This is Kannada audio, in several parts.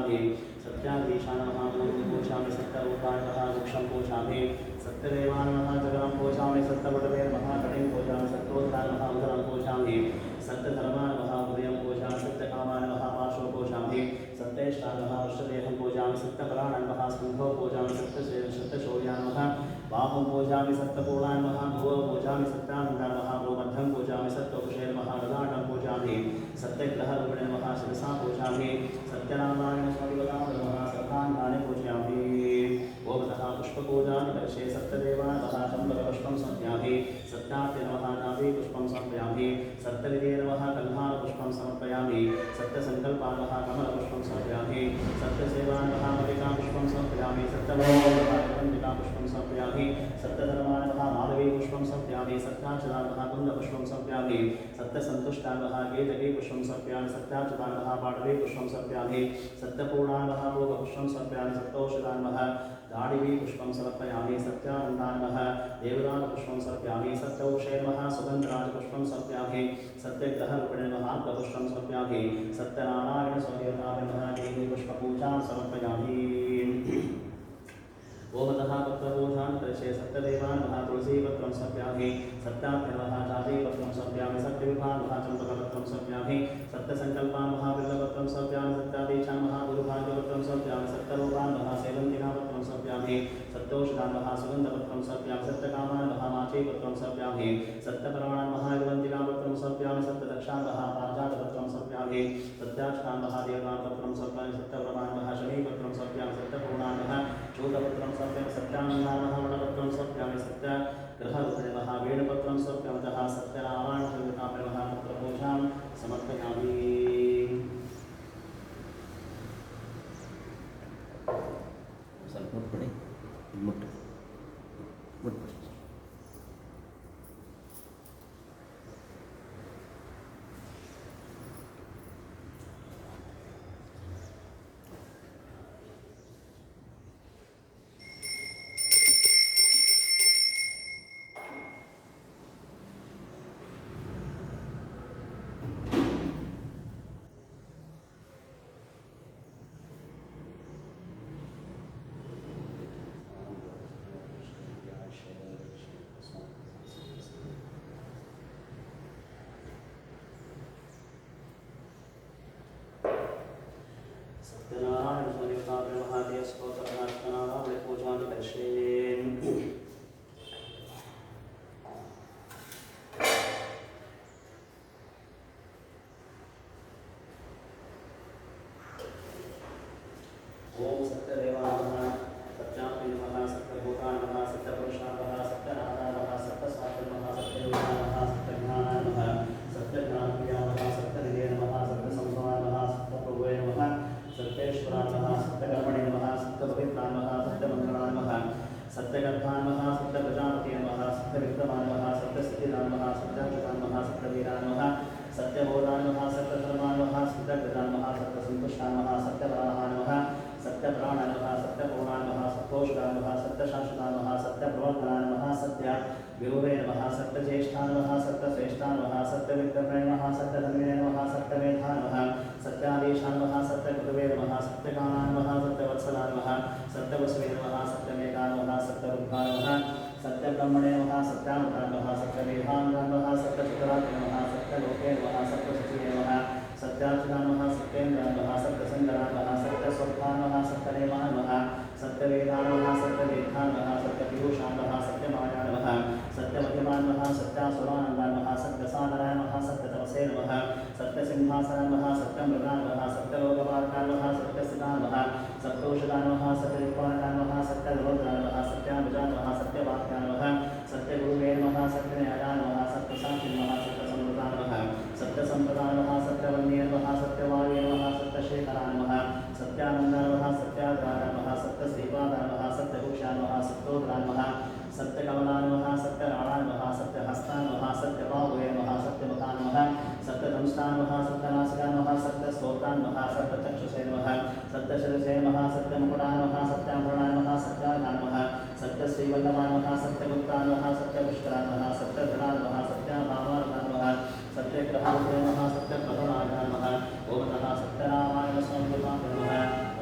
पूजामि सत्याधीशान् नमः पूर्वं पूजामि सत्यरूपान् नमः वृक्षं पूजामि सत्यदेवान् नमः जगनं पूजामि सत्यवटवे नमः कटिं पूजामि सत्योदरान् नमः उदरं पूजामि सत्यधर्मान् नमः उदयं पूजामि सत्यकामान् नमः पाशो पूजामि सत्येष्टान् नमः वृषदेहं पूजामि सत्यप्राणान् नमः स्कन्धो पूजामि सत्यशौर्यान् नमः बाहुं पूजामि सत्यपूर्णान् नमः भुवं पूजामि सत्यानन्दान् नमः भूमध्यं पूजामि सत्यवपुषे नमः ललाटं पूजामि सत्यग्रहरूपिणे नमः शिरसा पूजामि सत्यनारायण स्वामिवदां नमः सर्वाङ्गानि पूजयामि ओमतः पुष्पपूजानि करिष्ये सत्यदेवान् नमः चम्बरपुष्पं समर्पयामि सत्यार्थे नमः नाभि पुष्पं समर्पयामि सत्यनिधे नमः कल्हारपुष्पं समर्पयामि सत्यसङ्कल्पान् नमः कमलपुष्पं समर्पयामि सत्यसेवान् नमः मल्लिकापुष्पं समर्पयामि सत्यवन्दिकापुष्पं समर्पयामि सत्यधर्मान् नमः माधवीपुष्पं समर्पयामि सत्यार्चनान् नमः कुन्दपुष्पं समर्पयामि सत्यसन्तुष्टान् नमः केतकीपुष्पं समर्पयामि सत्यार्चितान् नमः पाटवीपुष्पं समर्पयामि सत्यपूर्णान् नमः भोगपुष्पं समर्पयामि सत्तोषितान् नमः दाडिवीपुष्पं समर्पयामि सत्यानन्दान् नमः देवदानपुष्पं समर्पयामि सत्यौषे नमः सुगन्धराजपुष्पं समर्पयामि सत्यग्रहरूपिणे नमः अर्घपुष्पं समर्पयामि सत्यनारायणस्वदेवताय नमः देवीपुष्पपूजां समर्पयामि ओमतः पत्रपूजान् करिष्ये सत्यदेवान् नमः तुलसीपत्रं समर्पयामि सत्यार्थे नमः जातीपत्रं समर्पयामि सत्यविभान् नमः चम्पकपत्रं समर्पयामि सत्यसङ्कल्पान् नमः बिल्वपत्रं समर्पयामि सत्याधीशान् नमः गुरुभाग्यपत्रं समर्पयामि सत्यरूपान् नमः सेवन्तिकापत्रं समर्पयामि सत्तोषितान् नमः सुगन्धपत्रं समर्पयामि सत्यकामान् नमः माचीपत्रं समर्पयामि सत्यपर्वणान् नमः युवन्तिकापत्रं समर्पयामि सत्यदक्षान् नमः पारिजातपत्रं समर्पयामि सत्याक्षान् नमः देवतापत्रं समर्पयामि सत्यव्रतान् नमः शमीपत्रं समर्पयामि सत्यपूर्णान् नमः चूतपत्रं समर्पयामि सत्यानन्दान् नमः वनपत्रं समर्पयामि सत्यग्रहरूपिणे नमः वेणुपत्रं समर्पयामि तथा सत्यनारायणसंहितापि नमः पत्रपूजां समर्पयामि मुट्पड़े मुट्ट मुट्ट सत्यनारायण स्वामिवदां महादेव स्तोत्रनारायण पूजां करिष्ये ओम सत्यदेवाय नमः सत्यात्मे नमः सत्यभूताय नमः सत्यपुरुषाय नमः सत्यनारायणाय नमः सत्यसाक्षाय नमः सत्ययोगाय नमः सत्यज्ञानाय नमः सत्यज्ञानप्रियाय नमः सत्यनिधे नमः सत्यसंभवाय नमः सत्यप्रभवे नमः सत्येश्वराय नमः सत्यकर्मणे नमः सत्यपवित्राय नमः सत्यमङ्गलाय नमः सत्यगर्भाय नमः सत्यप्रजापतये नमः सत्यविक्रमाय नमः सत्यस्थितिराय नमः सत्याच्युताय नमः सत्यवीराय नमः सत्यबोधाय नमः सत्यधर्माय नमः सत्यगजाय नमः सत्यसन्तुष्टाय नमः सत्यवराहाय नमः सत्यप्राणाय नमः सत्यपूर्णाय नमः सत्तोषाय नमः सत्यशाश्वताय नमः सत्यप्रवर्तनाय नमः सत्यविभवे नमः सत्यज्येष्ठाय नमः सत्यश्रेष्ठाय नमः सत्यविक्रमे नमः सत्यधन्विने नमः सत्यमेधाय नमः सत्याधीशाय नमः सत्यकृतवे नमः सत्यकामाय नमः सत्यवत्सलाय नमः सत्यवसवे नमः सत्यमेकाय नमः सत्यरुद्धाय नमः सत्यब्रह्मणे नमः सत्यानन्दाय नमः सत्यमेधाय नमः सत्यसुतराय नमः सत्यलोके नमः सत्यशुचिये नमः सत्यार्चनाय नमः सत्येन्द्राय नमः सत्यसङ्गराय नमः सत्यस्वरूपाय नमः सत्यनेमाय नमः सत्यवेदाय नमः सत्यवेद्धाय नमः सत्यपीयूषाय नमः सत्यमायाय नमः सत्यमध्यमाय नमः सत्यासुरानन्दाय नमः सत्यसागराय नमः सत्यतपसे नमः सत्यसिंहासनाय नमः सत्यमृगाय नमः सत्यलोकपालकाय नमः सत्यस्थिताय नमः सत्तोषिताय नमः सत्यरूपाय नमः सत्यधरोधराय नमः सत्यानुजाय नमः सत्यवाक्याय नमः सत्यगुरुवे नमः सत्यन्यायाय नमः सत्यसाक्षिणे नमः सत्यसम्मृताय नमः सत्यसम्पदाय नमः सत्यवन्ये नमः सत्यवाये नमः सत्यशेखराय नमः सत्यानन्दाय नमः सत्याग्राय नमः सत्यश्रीपादाय नमः सत्यभूषाय नमः सत्योदराय नमः सत्यकमलाय नमः सत्यराणाय नमः सत्यहस्ताय नमः सत्यबाहुवे नमः सत्यमुखाय नमः सत्यदंष्टाय नमः सत्यनासिकाय नमः सत्यश्रोत्राय नमः सत्यचक्षुषे नमः सत्यशिरसे नमः सत्यमुकुटाय नमः सत्याभरणाय नमः सत्यागाय नमः सत्यश्रीवल्लभाय नमः सत्यगुप्ताय नमः सत्यपुष्कराय नमः सत्यधराय नमः सत्याभावाय नमः सत्यग्रहाय नमः सत्यप्रभवाय नमः ओमतः सत्यनारायण स्वामिवदां नमः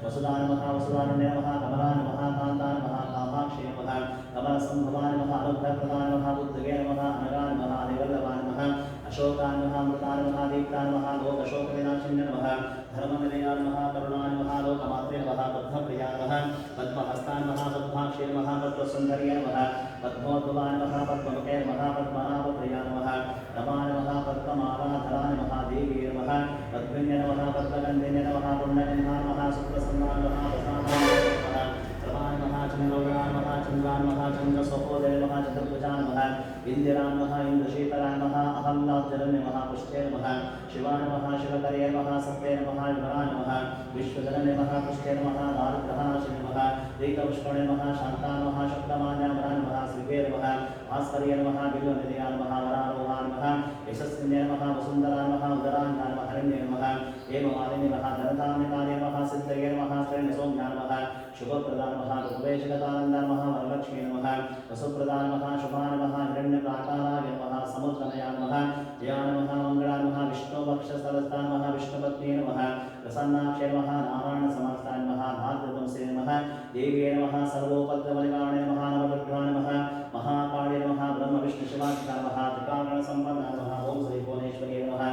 वसुधा नमः वसुधारण्य नमः कमला नमः कान्ता नमः कामाक्षी नमः कमलसंभवा नमः अनुग्रहप्रदा नमः बुद्धगे नमः अनगा नमः आदिवल्लभा नमः अशोका नमः अमृता नमः दीप्ता नमः लोकशोकविनाशिन्य नमः धर्मनिलया नमः करुणा नमः लोकमात्रे नमः पद्मप्रिया नमः पद्महस्ता नमः पद्माक्षी नमः पद्मसुन्दर्य नमः पद्मोद्भवा नमः पद्ममुखे नमः पद्मनाभप्रिया नमः रमा नमः पद्ममालाधरा नमः देवी नमः पद्मिन्य नमः पद्मगन्धिन्य नमः पुण्यगन्धा नमः सुप्रसन्ना नमः प्रसादा नमः रमा नमः चन्द्रोगणा नमः चन्द्रा नमः चन्द्रस्वपोदय नमः चतुर्भुजा नमः इंदिरा नमः इंद्रशीतला नमः अहल्लाब्जनन्य नमः पुष्टे नमः शिवा नमः शिवकरे नमः सत्ये नमः विमला नमः विश्वजनन्य नमः पुष्टे नमः दारिद्र्यनाशिने नमः दीर्घपुष्कणे नमः शान्ता नमः शब्दमान्यामरा नमः श्रीवे नमः भास्कर्य नमः बिल्वनिलया नमः वरारोहा नमः यशस्विन्ये नमः वसुन्धरा नमः उदरान्या नमः हरण्ये नमः हेममालिनी नमः धनधान्यकार्ये नमः सिद्धये नमः श्रेणसौम्या नमः शुभप्रदा नमः उपवेशगतानन्द नमः वरलक्ष्मी नमः वसुप्रदा नमः शुभा नमः हिरण्यप्राकाराय नमः समुद्रनया नमः जया नमः मङ्गला नमः विष्णुवक्षस्थलस्था नमः विष्णुपत्नी नमः प्रसन्नाक्षे नमः नारायणसमस्ताय नमः भाद्रवंशे नमः देव्ये नमः सर्वोपद्रवनिवारणे नमः नवदुर्गा नमः महाकाळे नमः ब्रह्मविष्णुशिवाख्या नमः त्रिकारणसम्पन्ना नमः ॐ श्री भुवनेश्वरी नमः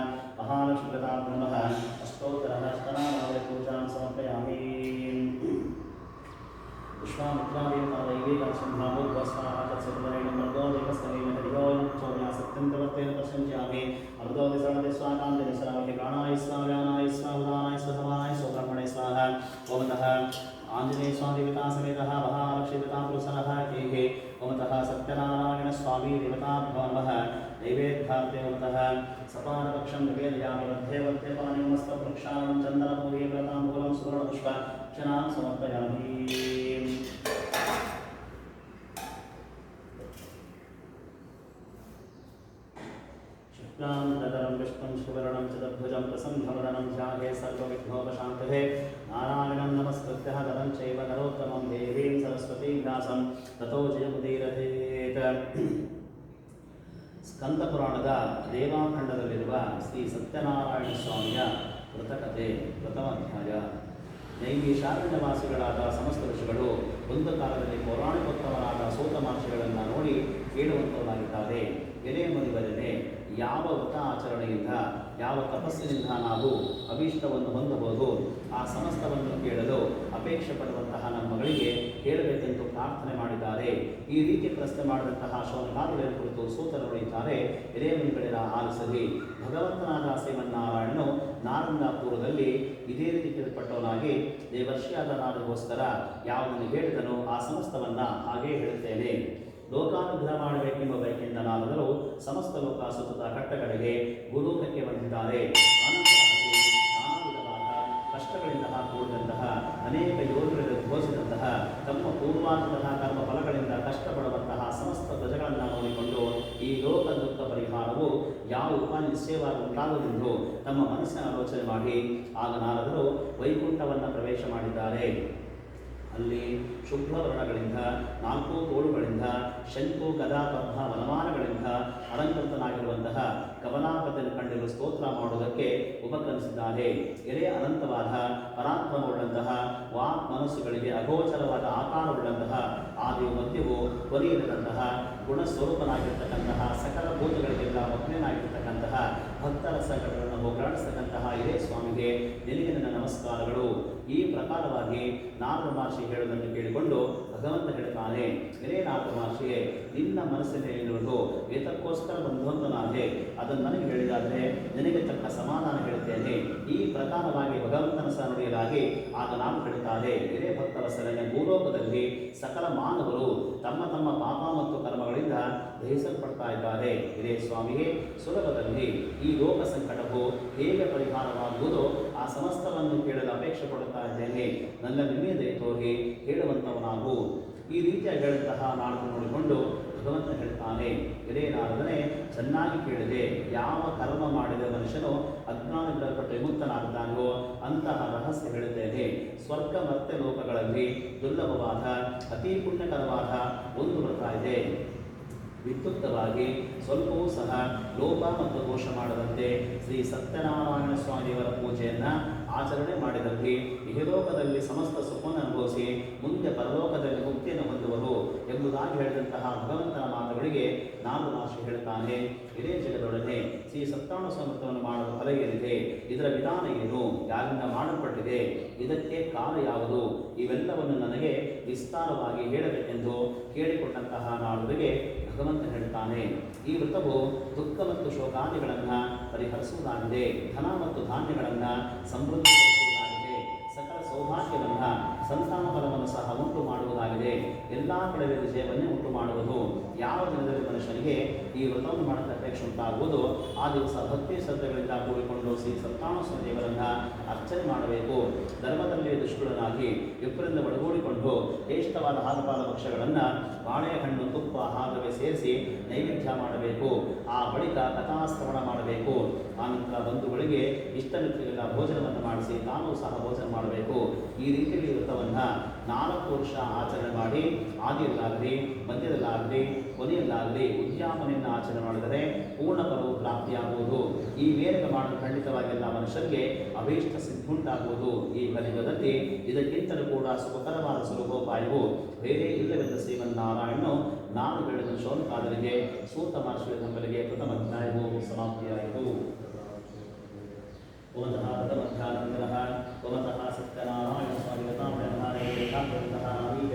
महालक्ष्मीप्रदाय नमः अष्टोत्तरहस्तनामावली पूजां समर्पयामि पुष्पामित्रादेवतादैवेकसम्भ्रामोद्वस्वाहा तत्सर्वरेणं मर्दोदेकस्तनेन हरिओं चौर्यासत्यन्तवर्तेन पश्यन्त्यामि अर्धोदिसरणते स्वाकान्ते सरावहि प्राणाय स्वाहा व्यानाय स्वाहा उदानाय स्वाहा समानाय स्वाहा ब्रह्मणे स्वाहा ओमतः आञ्जनेय स्वामी देवता समेतः महालक्ष्मी देवता पुरुषः केहे ओमतः सत्यनारायण स्वामी देवता भवनः नैवेद्यार्थे ओमतः सपानपक्षं निवेदयामि मध्ये मध्ये पाणिमस्तवृक्षाणं चन्दनपूरी व्रताम्बूलं सुवर्णपुष्पक्षणां समर्पयामि शुक्लांबरधरं विष्णुं शशिवर्णं चतुर्भुजं प्रसन्नवदनं ध्याये सर्वविघ्नोपशान्तये नारायणं नमस्कृत्य नरं चैव नरोत्तमं देवीं सरस्वतीं व्यासं ततो जयमुदीरयेत् ಸ್ಕಂದ ಪುರಾಣದ ದೇವಾಖಂಡದಲ್ಲಿರುವ ಶ್ರೀ ಸತ್ಯನಾರಾಯಣ ಸ್ವಾಮಿಯ ವ್ರತಕಥೆ ಪ್ರಥಮ ಅಧ್ಯಾಯ. ನೈಮಿಷಾರಣ್ಯವಾಸಿಗಳಾದ ಸಮಸ್ತ ಋಷಿಗಳು ಒಂದು ಕಾಲದಲ್ಲಿ ಪೌರಾಣಿಕೋತ್ತಮರಾದ ಸೂತ ಮಹರ್ಷಿಗಳನ್ನು ನೋಡಿ ಕೇಳುವಂತವರಾಗಿದ್ದಾರೆ. ಎಲೆ ಮುನಿವರನೆ, ಯಾವ ವ್ರತ ಆಚರಣೆಯಿಂದ ಯಾವ ತಪಸ್ಸಿನಿಂದ ನಾವು ಅಭೀಷ್ಟವನ್ನು ಹೊಂದಬಹುದು, ಆ ಸಮಸ್ತವನ್ನು ಕೇಳಲು ಅಪೇಕ್ಷೆ ಪಡುವಂತಹ ನಮ್ಮ ಮಗಳಿಗೆ ಕೇಳಬೇಕೆಂದು ಪ್ರಾರ್ಥನೆ ಮಾಡಿದ್ದಾರೆ. ಈ ರೀತಿ ಪ್ರಶ್ನೆ ಮಾಡಿದಂತಹ ಶೌನಕಾದಿಗಳ ಕುರಿತು ಸೂತರು ನುಡಿಯುತ್ತಾರೆ. ಎಲೆ ಮುನಿಗಳಿರ ಆಲಿಸಲಿ, ಭಗವಂತನಾದ ಶ್ರೀಮನ್ನಾರಾಯಣನು ನಾರಂದಾಪುರದಲ್ಲಿ ಇದೇ ರೀತಿ ಕೇಳಲ್ಪಟ್ಟವನಾಗಿ ದೇವರ್ಷಿಯಾದ ನಾಡಿಗೋಸ್ಕರ ಯಾವುದನ್ನು ಹೇಳಿದನೋ ಆ ಸಮಸ್ತವನ್ನ ಹಾಗೇ ಹೇಳುತ್ತೇನೆ. ಲೋಕಾನುಗ್ರಹ ಮಾಡಬೇಕೆಂಬ ಬಯಕೆಯಿಂದ ನಾರದರು ಸಮಸ್ತ ಲೋಕ ಸುತ್ತದ ಘಟ್ಟಗಳಿಗೆ ಭೂಲೋಕಕ್ಕೆ ಬಂದಿದ್ದಾರೆ. ನಾನಾ ವಿಧವಾದ ಕಷ್ಟಗಳಿಂದ ಕೂಡಿದಂತಹ ಅನೇಕ ಯೋಗಗಳಲ್ಲಿ ಘೋಷಿಸಿದಂತಹ ತಮ್ಮ ಪೂರ್ವಾಂತಹ ಕರ್ಮ ಫಲಗಳಿಂದ ಕಷ್ಟಪಡುವಂತಹ ಸಮಸ್ತ ಪ್ರಜೆಗಳನ್ನು ನೋಡಿಕೊಂಡು ಈ ಲೋಕ ದುಃಖ ಪರಿಹಾರವು ಯಾವ ಉಪಾಯ ನಿಶ್ಚಯವಾಗಿ ಉಂಟಾಗುವುದೆಂದು ತಮ್ಮ ಮನಸ್ಸಿನ ಆಲೋಚನೆ ಮಾಡಿ ಆಗ ನಾರದರು ವೈಕುಂಠವನ್ನು ಪ್ರವೇಶ ಮಾಡಿದ್ದಾರೆ. ಅಲ್ಲಿ ಶುಭ್ರವರ್ಣಗಳಿಂದ 4 ತೋಳುಗಳಿಂದ ಶಂಕು ಗದಾ ಪದ್ಮ ವನಮಾನಗಳಿಂದ ಅಲಂಕೃತನಾಗಿರುವಂತಹ ಕಮಲಾಪತಿಯನ್ನು ಕಂಡಿರುವ ಸ್ತೋತ್ರ ಮಾಡುವುದಕ್ಕೆ ಉಪಕ್ರಮಿಸಿದ್ದಾರೆ. ಎಲೆ ಅನಂತವಾದ ಪರಾಕ್ರಮವುಳ್ಳಂತಹ ವಾಕ್ ಮನಸ್ಸುಗಳಿಗೆ ಅಗೋಚರವಾದ ಆಕಾರವುಳ್ಳಂತಹ ಆದಿಯು ಮಧ್ಯವು ಕೊನೆಯಿರದಂತಹ ಗುಣಸ್ವರೂಪನಾಗಿರ್ತಕ್ಕಂತಹ ಸಕಲ ಭೂತಗಳಿಗೆಲ್ಲ ಮಗ್ನನಾಗಿರ್ತಕ್ಕಂತಹ ಭಕ್ತರ ಸಂಕಟಗಳನ್ನು ಹೋಗಲಾಡಿಸ್ತಕ್ಕಂತಹ ಇದೇ ಸ್ವಾಮಿಗೆ ನಿನಗೆ ನನ್ನ ನಮಸ್ಕಾರಗಳು. ಈ ಪ್ರಕಾರವಾಗಿ ನಾರದ ಮಹರ್ಷಿ ಹೇಳುವುದನ್ನು ಕೇಳಿಕೊಂಡು ಭಗವಂತ ಹೇಳ್ತಾನೆ, ಎಲೆ ನಾರದ ಮಹರ್ಷಿಯೇ, ನಿನ್ನ ಮನಸ್ಸಿನಲ್ಲಿರುವುದು ಏತಕ್ಕೋಸ್ಕರ ಬಂಧುವಂತನಾದೆ, ಅದನ್ನು ನನಗೆ ಹೇಳಿದಾದರೆ ನಿನಗೆ ತಕ್ಕ ಸಮಾಧಾನ ಹೇಳುತ್ತೇನೆ. ಈ ಪ್ರಕಾರವಾಗಿ ಭಗವಂತನ ಸಹ ನುಡಿಯಲಾಗಿ ಆಗ ನಾನು ಹೇಳುತ್ತಾರೆ, ಎಲೆ ಭಕ್ತವತ್ಸಲನೆ, ಭೂಲೋಕದಲ್ಲಿ ಸಕಲ ಮಾನವರು ತಮ್ಮ ತಮ್ಮ ಪಾಪ ಮತ್ತು ಕರ್ಮಗಳಿಂದ ದಹಿಸಲ್ಪಡ್ತಾ ಇದ್ದಾರೆ. ಇದೇ ಸ್ವಾಮಿಯೇ, ಸುಲಭದಲ್ಲಿ ಈ ಲೋಕ ಸಂಕಟವು ಹೇಗೆ ಪರಿಹಾರವಾಗುವುದೋ ಆ ಸಮಸ್ತವನ್ನು ಕೇಳಲು ಅಪೇಕ್ಷೆ ಪಡುತ್ತಾ ಇದ್ದೇನೆ. ನನ್ನ ನಿಮ್ಮೆದೆ ತೋರಿ ಹೇಳುವಂಥವನಾಗು. ಈ ರೀತಿಯಾಗಿ ಹೇಳುವಂತಹ ನಾಡು ನೋಡಿಕೊಂಡು ಭಗವಂತ ಹೇಳ್ತಾನೆ, ಇದೇ ನಾರದನೇ, ಚೆನ್ನಾಗಿ ಕೇಳಿದೆ. ಯಾವ ಕರ್ಮ ಮಾಡಿದ ಮನುಷ್ಯನು ಅಜ್ಞಾನ ಬಿಡಲ್ಪಟ್ಟು ವಿಮುಕ್ತನಾಗುತ್ತಾನೋ ಅಂತಹ ರಹಸ್ಯ ಹೇಳುತ್ತೇನೆ. ಸ್ವರ್ಗ ಮತ್ತೆ ಲೋಕಗಳಲ್ಲಿ ದುರ್ಲಭವಾದ ಅತಿ ಪುಣ್ಯಕರವಾದ ಒಂದು ವ್ರತ ಇದೆ. ವಿದ್ಯುಕ್ತವಾಗಿ ಸ್ವಲ್ಪವೂ ಸಹ ಲೋಪ ಮತ್ತು ದೋಷ ಮಾಡದಂತೆ ಶ್ರೀ ಸತ್ಯನಾರಾಯಣ ಸ್ವಾಮಿಯವರ ಪೂಜೆಯನ್ನು ಆಚರಣೆ ಮಾಡಿದಲ್ಲಿ ಇಹಲೋಕದಲ್ಲಿ ಸಮಸ್ತ ಸುಖವನ್ನು ಅನುಭವಿಸಿ ಮುಂದೆ ಪರಲೋಕದಲ್ಲಿ ಮುಕ್ತಿಯನ್ನು ಹೊಂದುವರು ಎಂಬುದಾಗಿ ಹೇಳಿದಂತಹ ಭಗವಂತನ ಮಾತುಗಳಿಗೆ ನಾರದ ಮಹರ್ಷಿ ಹೇಳ್ತಾನೆ, ಇದೇ ಜಗದೊಡನೆ ಶ್ರೀ ಸತ್ಯನಾರಾಯಣ ಸ್ವಾಮಿ ವ್ರತವನ್ನು ಮಾಡಲು ಫಲ ಏನಿದೆ, ಇದರ ವಿಧಾನ ಏನು, ಯಾರಿಂದ ಮಾಡಲ್ಪಟ್ಟಿದೆ, ಇದಕ್ಕೆ ಕಾಲ ಯಾವುದು, ಇವೆಲ್ಲವನ್ನು ನನಗೆ ವಿಸ್ತಾರವಾಗಿ ಹೇಳಬೇಕೆಂದು ಕೇಳಿಕೊಂಡಂತಹ ನಾರದರಿಗೆ ಭಗವಂತ ಹೇಳ್ತಾನೆ, ಈ ವ್ರತವು ದುಃಖ ಮತ್ತು ಶೋಕಾದಿಗಳನ್ನು ಪರಿಹರಿಸುವುದಾಗಿದೆ, ಧನ ಮತ್ತು ಧಾನ್ಯಗಳನ್ನು ಸಮೃದ್ಧಿಪಡಿಸುವುದಾಗಿದೆ, ಸಕಲ ಸೌಭಾಗ್ಯವನ್ನು ಸಂತಾನ ಫಲವನ್ನು ಸಹ ಉಂಟು ಮಾಡುವುದಾಗಿದೆ, ಎಲ್ಲ ಕಡೆ ವಿಜಯವನ್ನೇ ಉಂಟು ಮಾಡುವುದು. ಯಾವ ದಿನದಲ್ಲಿ ಮನುಷ್ಯನಿಗೆ ಈ ವ್ರತವನ್ನು ಮಾಡಲು ಅಪೇಕ್ಷೆ ಉಂಟಾಗುವುದು ಆ ದಿವಸ ಭಕ್ತಿ ಶ್ರದ್ಧೆಗಳಿಂದ ಕೂಡಿಕೊಂಡು ಶ್ರೀ ಸತ್ಯನಾರಾಯಣ ದೇವರನ್ನ ಅರ್ಚನೆ ಮಾಡಬೇಕು. ಧರ್ಮದಲ್ಲಿ ದುಷ್ಕುಳನಾಗಿ ವಿಪ್ರದಿಂದ ಒಳಗೂಡಿಕೊಂಡು ಶ್ರೇಷ್ಠವಾದ ಹಾಲುಪಾಲ ಭಕ್ಷ್ಯಗಳನ್ನು ಬಾಳೆಹಣ್ಣು, ತುಪ್ಪ, ಹಾಲುವೆ ಸೇರಿಸಿ ನೈವೇದ್ಯ ಮಾಡಬೇಕು. ಆ ಬಳಿಕ ಕಥಾಶ್ರವಣ ಮಾಡಬೇಕು. ಆನಂತರ ಬಂಧುಗಳಿಗೆ ಇಷ್ಟಮಿತ್ರರಿಗೆಲ್ಲ ಭೋಜನವನ್ನು ಮಾಡಿಸಿ ತಾನೂ ಸಹ ಭೋಜನ ಮಾಡಬೇಕು. ಈ ರೀತಿಯಲ್ಲಿ ವ್ರತವನ್ನು 4 ವರ್ಷ ಆಚರಣೆ ಮಾಡಿ ಆದಿಯಲ್ಲಾಗಲಿ, ಮಧ್ಯದಲ್ಲಾಗಲಿ, ಕೊನೆಯಲ್ಲಾಗಲಿ ಉದ್ಯಾಪನೆಯನ್ನು ಆಚರಣೆ ಮಾಡಿದರೆ ಪೂರ್ಣ ಫಲವು ಪ್ರಾಪ್ತಿಯಾಗುವುದು. ಈ ಮೇರೆಗೆ ಮಾಡಲು ಖಂಡಿತವಾಗಿ ಎಲ್ಲ ಮನುಷ್ಯರಿಗೆ ಅಭೀಷ್ಟ ಸಿದ್ಧಿ ಉಂಟಾಗುವುದು. ಈ ಕಲಿಯುಗದಲ್ಲಿ ಇದಕ್ಕಿಂತಲೂ ಕೂಡ ಸುಖಕರವಾದ ಸುಲಭೋಪಾಯವು ಬೇರೆ ಇಲ್ಲವೆಂದ ಶ್ರೀಮನ್ನಾರಾಯಣನು ನಾನು ಹೇಳಿದ ಶೋನಕಾದರಿಗೆ ಸೂತ ಮಹರ್ಷಿಗಳ ತಮ್ಮಗಳಿಗೆ ಪ್ರಥಮ ಅಧ್ಯಾಯವು ಸಮಾಪ್ತಿಯಾಯಿತು. ಓಮತಃ ಪ್ರಥಮಧ್ಯಾನಂತರ ಓಮತಃ ಸತ್ಯನಾರಾಯಣ ಸ್ವಾಮಿ ಈಗ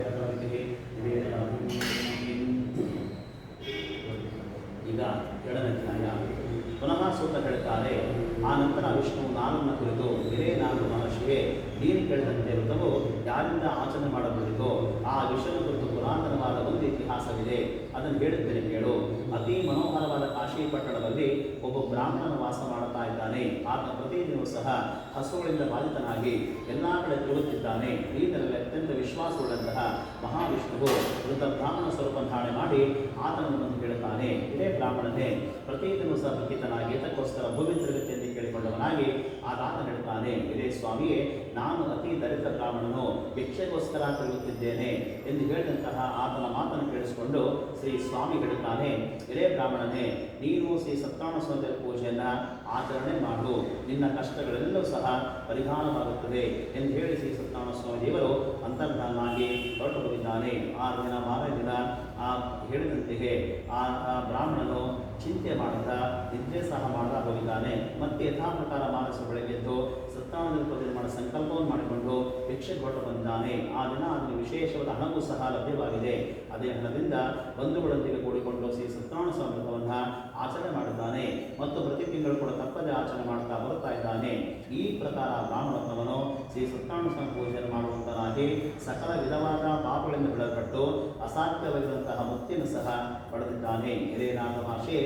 2ನೇ ಅಧ್ಯಾಯ. ಪುನಃ ಸೂತ ಹೇಳ್ತಾರೆ, ಆ ನಂತರ ವಿಷ್ಣು ನಾರದನ ಕುರಿತು, ಇದೇ ನಾರದ ಮಹರ್ಷಿಗೆ ನೀನು ಕೇಳಿದಂತೆ ವ್ರತವು ಯಾರಿಂದ ಆಚರಣೆ ಮಾಡಬಹುದಿತ್ತೋ ಆ ವಿಷಯದ ಕುರಿತು ಪುರಾತನವಾದ ಒಂದು ಇತಿಹಾಸವಿದೆ, ಅದನ್ನು ಹೇಳುತ್ತೇನೆ ಕೇಳು. ಅತಿ ಮನೋಹರವಾದ ಕಾಶಿ ಪಟ್ಟಣದಲ್ಲಿ ಒಬ್ಬ ಬ್ರಾಹ್ಮಣನ ವಾಸ ಮಾಡುತ್ತಾ ಇದ್ದಾನೆ. ಆತ ಪ್ರತಿದಿನವೂ ಸಹ ಹಸುಗಳಿಂದ ಬಾಧಿತನಾಗಿ ಎಲ್ಲ ಕಡೆ ತಿರುಗುತ್ತಿದ್ದಾನೆ. ಈತನಲ್ಲಿ ಅತ್ಯಂತ ವಿಶ್ವಾಸವುಳ್ಳಂತಹ ಮಹಾವಿಷ್ಣುವು ವೃದ್ಧ ಬ್ರಾಹ್ಮಣ ಸ್ವರೂಪ ಧಾರಣೆ ಮಾಡಿ ಆತನನ್ನು ಬಂದು ಕೇಳುತ್ತಾನೆ, ಇದೇ ಬ್ರಾಹ್ಮಣನೇ ಪ್ರತಿದಿನವೂ ಸಹ ಭಕ್ತಿತನಾಗಿ ಇದಕ್ಕೋಸ್ಕರ ಭೂಮಿ ತಿರುಗುತ್ತೆಂದು ಕೇಳಿಕೊಂಡವನಾಗಿ ಆತ ಹೇಳ್ತಾನೆ, ಇದೇ ಸ್ವಾಮಿಯೇ, ನಾನು ಅತಿ ದರಿದ್ರ ಬ್ರಾಹ್ಮಣನು, ಭಿಕ್ಷೆಗೋಸ್ಕರ ತಿರುಗುತ್ತಿದ್ದೇನೆ ಎಂದು ಹೇಳಿದಂತಹ ಆತನ ಮಾತನ್ನು ಕೇಳಿಸಿಕೊಂಡು ಶ್ರೀ ಸ್ವಾಮಿ ಹೇಳುತ್ತಾನೆ, ಇದೇ ಬ್ರಾಹ್ಮಣನೇ, ನೀನು ಶ್ರೀ ಸತ್ಯನಾರಾಯಣ ಸ್ವಾಮಿ ಪೂಜೆಯನ್ನು ಆಚರಣೆ ಮಾಡು, ನಿನ್ನ ಕಷ್ಟಗಳೆಲ್ಲವೂ ಸಹ ಪರಿಹಾರವಾಗುತ್ತದೆ ಎಂದು ಹೇಳಿ ಶ್ರೀ ಸತ್ಯನಾರಾಯಣ ಸ್ವಾಮಿ ದೇವರು ಅಂತರ್ಧಾನವಾಗಿ ಹೊರಟು ಹೋಗಿದ್ದಾನೆ. 6 ದಿನ 4 ದಿನ ಆ ಹೇಳಿದಂತೆಯೇ ಆ ಬ್ರಾಹ್ಮಣನು ಚಿಂತೆ ಮಾಡುತ್ತಾ ನಿದ್ರೆ ಸಹ ಮಾಡ್ತಾ ಹೋಗಿದ್ದಾನೆ. ಮತ್ತೆ ಯಥಾ ಪ್ರಕಾರ ಮಾನಸ ಬೆಳಗ್ಗೆದ್ದು ಸತ್ಯನಾರಾಯಣ ಪೂಜೆ ಮಾಡೋ ಸಂಕಲ್ಪವನ್ನು ಮಾಡಿಕೊಂಡು ಭಿಕ್ಷೆಗೆ ಹೊರಟು ಬಂದಿದ್ದಾನೆ. ಆ ದಿನ ಅದಕ್ಕೆ ವಿಶೇಷವಾದ ಹಣವೂ ಸಹ ಲಭ್ಯವಾಗಿದೆ. ಅದೇ ಹಣದಿಂದ ಬಂಧುಗಳೊಂದಿಗೆ ಕೂಡಿಕೊಂಡು ಶ್ರೀ ಸತ್ಯನಾರಾಯಣ ಸ್ವಾಮಿ ವ್ರತವನ್ನು ಆಚರಣೆ ಮಾಡುತ್ತಾನೆ ಮತ್ತು ಪ್ರತಿ ತಿಂಗಳು ಕೂಡ ತಪ್ಪದೆ ಆಚರಣೆ ಮಾಡ್ತಾ ಬರುತ್ತಾ ಇದ್ದಾನೆ. ಈ ಪ್ರಕಾರ ಬ್ರಾಹ್ಮಣತ್ವವನ್ನು ಶ್ರೀ ಸತ್ಯನಾರಾಯಣ ಸ್ವಾಮಿ ಪೂಜೆಯನ್ನು ಮಾಡುವಂತನಾಗಿ ಸಕಲ ವಿಧವಾದ ಪಾಪಗಳಿಂದ ಬಿಡಲ್ಪಟ್ಟು ಅಸಾಧ್ಯವಾಗಿರುವಂತಹ ಮುಕ್ತಿಯನ್ನು ಸಹ ಪಡೆದಿದ್ದಾನೆ. ಇದೇ ನಾರದ ಮಹರ್ಷಿ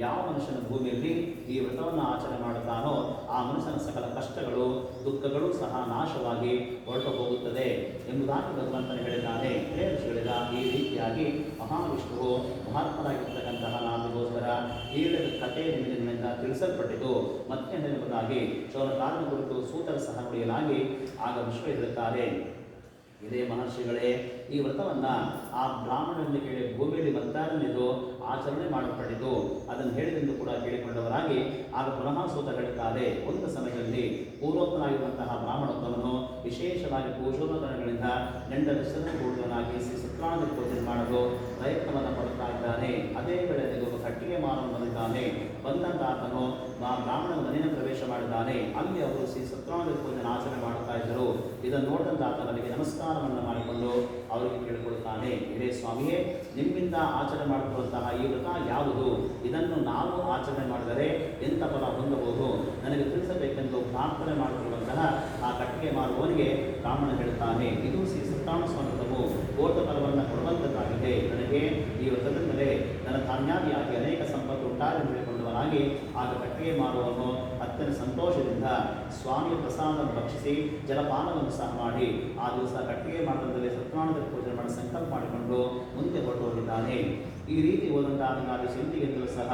ಯಾವ ಮನುಷ್ಯನ ಭೂಮಿಯಲ್ಲಿ ಈ ವ್ರತವನ್ನು ಆಚರಣೆ ಮಾಡುತ್ತಾನೋ ಆ ಮನುಷ್ಯನ ಸಕಲ ಕಷ್ಟಗಳು ದುಃಖಗಳು ಸಹ ನಾಶವಾಗಿ ಹೊರಟು ಹೋಗುತ್ತದೆ ಎಂಬುದಾಗಿ ಭಗವಂತನು ಹೇಳಿದ್ದಾನೆ. ಹೇಳಿದ ಈ ರೀತಿಯಾಗಿ ಮಹಾವಿಷ್ಣುವು ಮಹಾತ್ಮರಾಗಿರ್ತಕ್ಕಂತಹ ನಾಮಗೋಸ್ಕರ ಹೇಳಿದ ಕಥೆ ನಿಮ್ಮಿಂದ ತಿಳಿಸಲ್ಪಟ್ಟಿತು. ಮತ್ತೆ ಎಂಬುದಾಗಿ ಶೌನಕಾರನ ಕುರಿತು ಸೂತರ ಸಹ ನುಡಿಯಲಾಗಿ ಆಗ ವಿಶ್ವ ಹೇಳುತ್ತಾರೆ, ಇದೇ ಮಹರ್ಷಿಗಳೇ, ಈ ವ್ರತವನ್ನು ಆ ಬ್ರಾಹ್ಮಣನಿಂದ ಕೇಳಿ ಭೂಮಿಯಲ್ಲಿ ಮತ್ತಾರನಿದ್ದು ಆಚರಣೆ ಮಾಡಲ್ಪಟ್ಟಿತು. ಅದನ್ನು ಹೇಳಿದೆಂದು ಕೂಡ ಕೇಳಿಕೊಂಡವರಾಗಿ ಆಗ ಪುನಃ ಸೂತ ಹೇಳುತ್ತಾರೆ, ಒಂದು ಸಮಯದಲ್ಲಿ ಪೂರ್ವೋತ್ತರಾಗಿರುವಂತಹ ಬ್ರಾಹ್ಮಣತ್ವವನ್ನು ವಿಶೇಷವಾಗಿ ಪೂಜೋಪಕರಣಗಳಿಂದ ನೆಂಡರಿಸಲು ಕೂಡುವನಾಗಿ ಶ್ರೀ ಸತ್ಯನಾರಾಯಣ ಪೂಜೆ ಮಾಡಲು ಪ್ರಯತ್ನವನ್ನು ಪಡುತ್ತಾ ಇದ್ದಾನೆ. ಅದೇ ವೇಳೆಯಲ್ಲಿ ಒಬ್ಬ ಕಟ್ಟಿಗೆ ಮಾರಲು ಬಂದಿದ್ದಾನೆ. ಬಂದಂತ ಆತನು ಆ ಬ್ರಾಹ್ಮಣನ ಮನೆಯನ್ನು ಪ್ರವೇಶ ಮಾಡಿದ್ದಾನೆ. ಅಲ್ಲಿ ಅವರು ಶ್ರೀ ಸತ್ಯನಾರಾಯಣ ಪೂಜೆಯನ್ನು ಆಚರಣೆ ಮಾಡುತ್ತಾ ಇದ್ದರು. ಇದನ್ನು ನೋಡಿದಂತ ಆತನಿಗೆ ನಮಸ್ಕಾರವನ್ನು ಮಾಡಿಕೊಂಡು ಅವರಿಗೆ ಕೇಳಿಕೊಳ್ಳುತ್ತಾನೆ, ಇದೇ ಸ್ವಾಮಿಯೇ, ನಿಮ್ಮಿಂದ ಆಚರಣೆ ಮಾಡುತ್ತಿರುವಂತಹ ಈ ವ್ರತ ಯಾವುದು? ಇದನ್ನು ನಾವು ಆಚರಣೆ ಮಾಡಿದರೆ ಎಂಥ ಫಲ ಹೊಂದಬಹುದು? ನನಗೆ ತಿಳಿಸಬೇಕೆಂದು ಪ್ರಾರ್ಥನೆ ಮಾಡುತ್ತಿರುವಂತಹ ಆ ಕಟ್ಟಿಗೆ ಮಾರುವವನಿಗೆ ಬ್ರಾಹ್ಮಣ ಹೇಳುತ್ತಾನೆ, ಇದು ಶ್ರೀ ಸತ್ಯನಾರಾಯಣ ಸ್ವಾಮಿ ವ್ರತವು ಕೋಟ ಫಲವನ್ನು ಕೊಡುವಂತದ್ದಾಗಿದೆ. ನನಗೆ ಈ ವ್ರತದಿಂದಲೇ ನನ್ನ ಧಾನ್ಯಾದಿಯಾಗಿ ಅನೇಕ ಸಂಪತ್ತು ಉಂಟಾಗಿ ಹೇಳಿಕೊಂಡವನಾಗಿ ಆಗ ಕಟ್ಟಿಗೆ ಮಾರುವವನು ಅತ್ಯಂತ ಸಂತೋಷದಿಂದ ಸ್ವಾಮಿಯ ಪ್ರಸಾದವನ್ನು ಭಕ್ಷಿಸಿ ಜಲಪಾನವನ್ನು ಸಹ ಮಾಡಿ ಆ ದಿವಸ ಕಟ್ಟಿಗೆ ಮಾರ್ಗದಲ್ಲಿ ಸತ್ಯನಾರಾಯಣ ಪೂಜೆ ಮಾಡಿ ಸಂಕಲ್ಪ ಮಾಡಿಕೊಂಡು ಮುಂದೆ ಹೊರಟು ಹೋಗಿದ್ದಾನೆ. ಈ ರೀತಿ ಹೋದಂತಹ ಸಂತಿಗೆಂದಲೂ ಸಹ